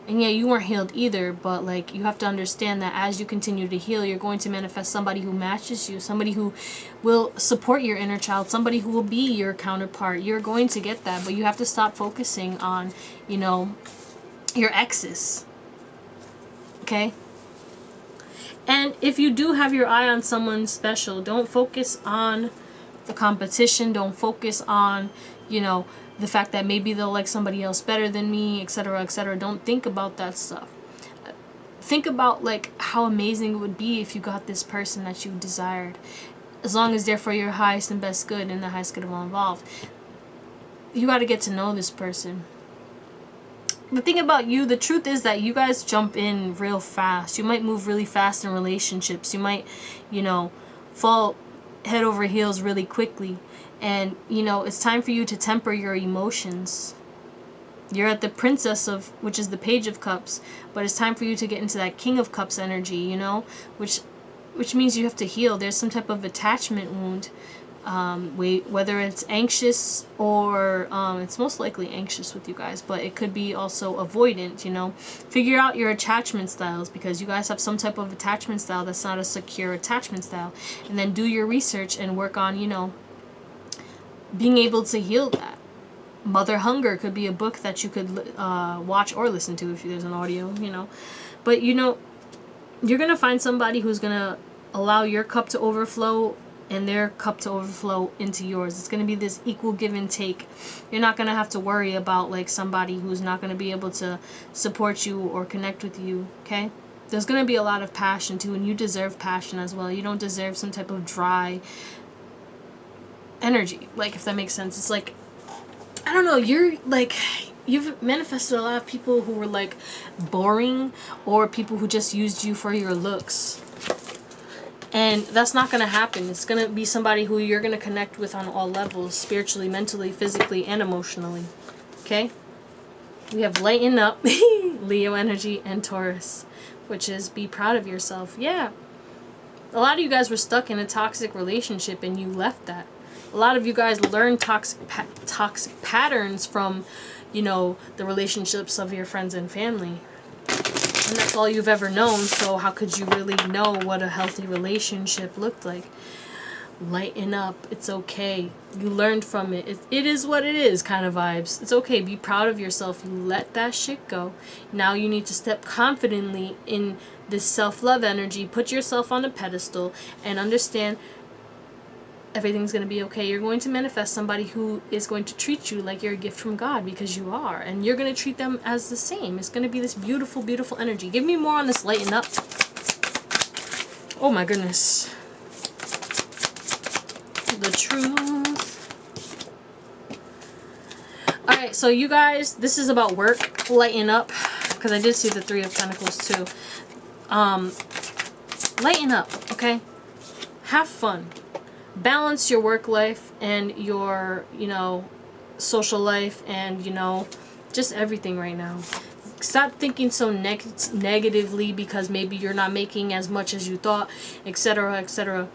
And yeah, you weren't healed either, but like, you have to understand that as you continue to heal, you're going to manifest somebody who matches you, somebody who will support your inner child, somebody who will be your counterpart. You're going to get that, but you have to stop focusing on, you know, your exes. Okay? And if you do have your eye on someone special, don't focus on the competition. Don't focus on, you know, the fact that maybe they'll like somebody else better than me, etc., etc. Don't think about that stuff. think about like how amazing it would be if you got this person that you desired, as long as they're for your highest and best good and the highest good of all involved. You got to get to know this person. The thing about you, the truth is that you guys jump in real fast. You might move really fast in relationships. You might, fall head over heels really quickly. And, it's time for you to temper your emotions. You're at the Princess of, which is the Page of Cups, but it's time for you to get into that King of Cups energy, which means you have to heal. There's some type of attachment wound. Whether it's anxious or it's most likely anxious with you guys, but it could be also avoidant. Figure out your attachment styles, because you guys have some type of attachment style that's not a secure attachment style, and then do your research and work on being able to heal that. Mother Hunger could be a book that you could watch or listen to if there's an audio, but you're gonna find somebody who's gonna allow your cup to overflow and their cup to overflow into yours. It's going to be this equal give and take. You're not going to have to worry about like somebody who's not going to be able to support you or connect with you, okay? There's going to be a lot of passion too, and you deserve passion as well. You don't deserve some type of dry energy, like, if that makes sense. It's like, I don't know, you've manifested a lot of people who were like boring, or people who just used you for your looks. And that's not going to happen. It's going to be somebody who you're going to connect with on all levels, spiritually, mentally, physically, and emotionally. Okay? We have Lighten Up, Leo energy, and Taurus, which is be proud of yourself. Yeah. A lot of you guys were stuck in a toxic relationship and you left that. A lot of you guys learned toxic patterns from, the relationships of your friends and family. And that's all you've ever known, so how could you really know what a healthy relationship looked like? Lighten up. It's okay. You learned from it. It is what it is kind of vibes. It's okay. Be proud of yourself. You let that shit go. Now you need to step confidently in this self-love energy. Put yourself on a pedestal and understand everything's going to be okay. You're going to manifest somebody who is going to treat you like you're a gift from God, because you are. And you're going to treat them as the same. It's going to be this beautiful, beautiful energy. Give me more on this Lighten Up. Oh my goodness. The truth. Alright, so you guys, this is about work. Lighten up. Because I did see the Three of Pentacles too. Lighten up, okay? Have fun. Balance your work life and your, social life and, just everything right now. Stop thinking so negatively because maybe you're not making as much as you thought, etc., etc.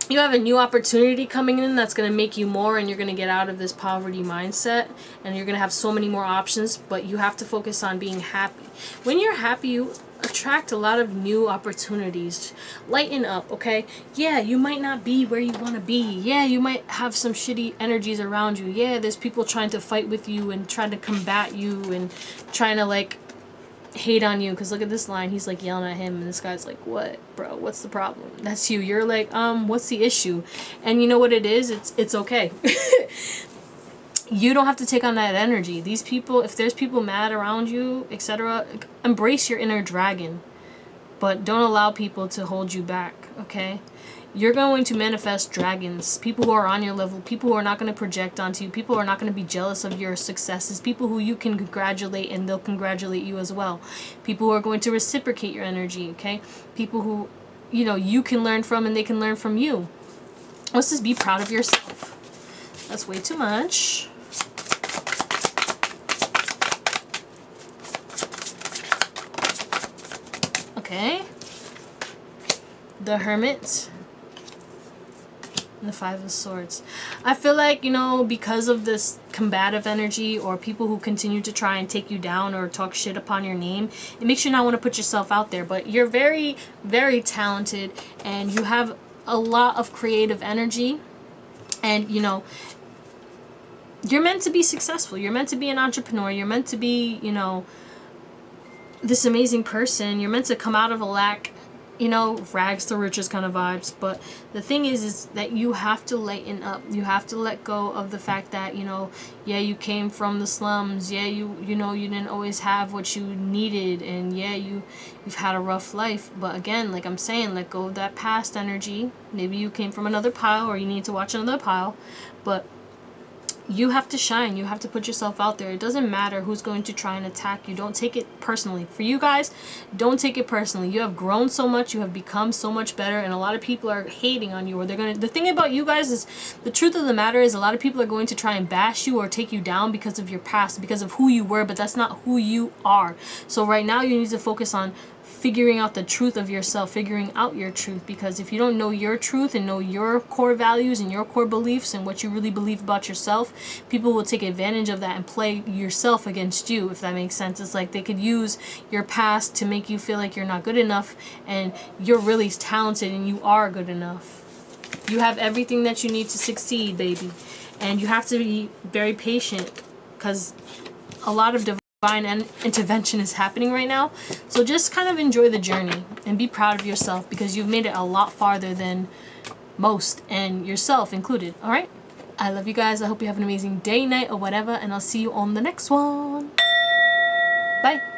You have a new opportunity coming in that's going to make you more, and you're going to get out of this poverty mindset, and you're going to have so many more options, but you have to focus on being happy. When you're happy, you attract a lot of new opportunities. Lighten up, okay? Yeah, you might not be where you want to be. Yeah, you might have some shitty energies around you. Yeah, there's people trying to fight with you and trying to combat you and trying to like hate on you, because look at this line. He's like yelling at him and this guy's like, what, bro, what's the problem? That's you. You're like, what's the issue? And you know what it is? It's okay. You don't have to take on that energy. These people, if there's people mad around you, etc., embrace your inner dragon, but don't allow people to hold you back, okay? You're going to manifest dragons, people who are on your level, people who are not going to project onto you, people who are not going to be jealous of your successes, people who you can congratulate and they'll congratulate you as well, people who are going to reciprocate your energy, okay? People who, you can learn from and they can learn from you. Let's just be proud of yourself. That's way too much. Okay. The Hermit. And the Five of Swords. I feel like, because of this combative energy or people who continue to try and take you down or talk shit upon your name, it makes you not want to put yourself out there. But you're very, very talented and you have a lot of creative energy. And, you're meant to be successful. You're meant to be an entrepreneur. You're meant to be, this amazing person. You're meant to come out of a lack, you know, rags to riches kind of vibes. But the thing is that you have to lighten up. You have to let go of the fact that, you know, yeah, you came from the slums. Yeah, you know, you didn't always have what you needed, and yeah, you've had a rough life. But again, like I'm saying, let go of that past energy. Maybe you came from another pile, or you need to watch another pile, but you have to shine. You have to put yourself out there. It doesn't matter who's going to try and attack you. Don't take it personally. For you guys, don't take it personally. You have grown so much. You have become so much better. And a lot of people are hating on you, or they're going to... The thing about you guys is, the truth of the matter is, a lot of people are going to try and bash you or take you down because of your past, because of who you were, but that's not who you are. So right now you need to focus on figuring out the truth of yourself, figuring out your truth, because if you don't know your truth and know your core values and your core beliefs and what you really believe about yourself, people will take advantage of that and play yourself against you, if that makes sense. It's like they could use your past to make you feel like you're not good enough, and you're really talented and you are good enough. You have everything that you need to succeed, baby. And you have to be very patient, because a lot of divine intervention is happening right now. So just kind of enjoy the journey and be proud of yourself, because you've made it a lot farther than most, and yourself included. All right, I love you guys. I hope you have an amazing day, night, or whatever, and I'll see you on the next one. Bye.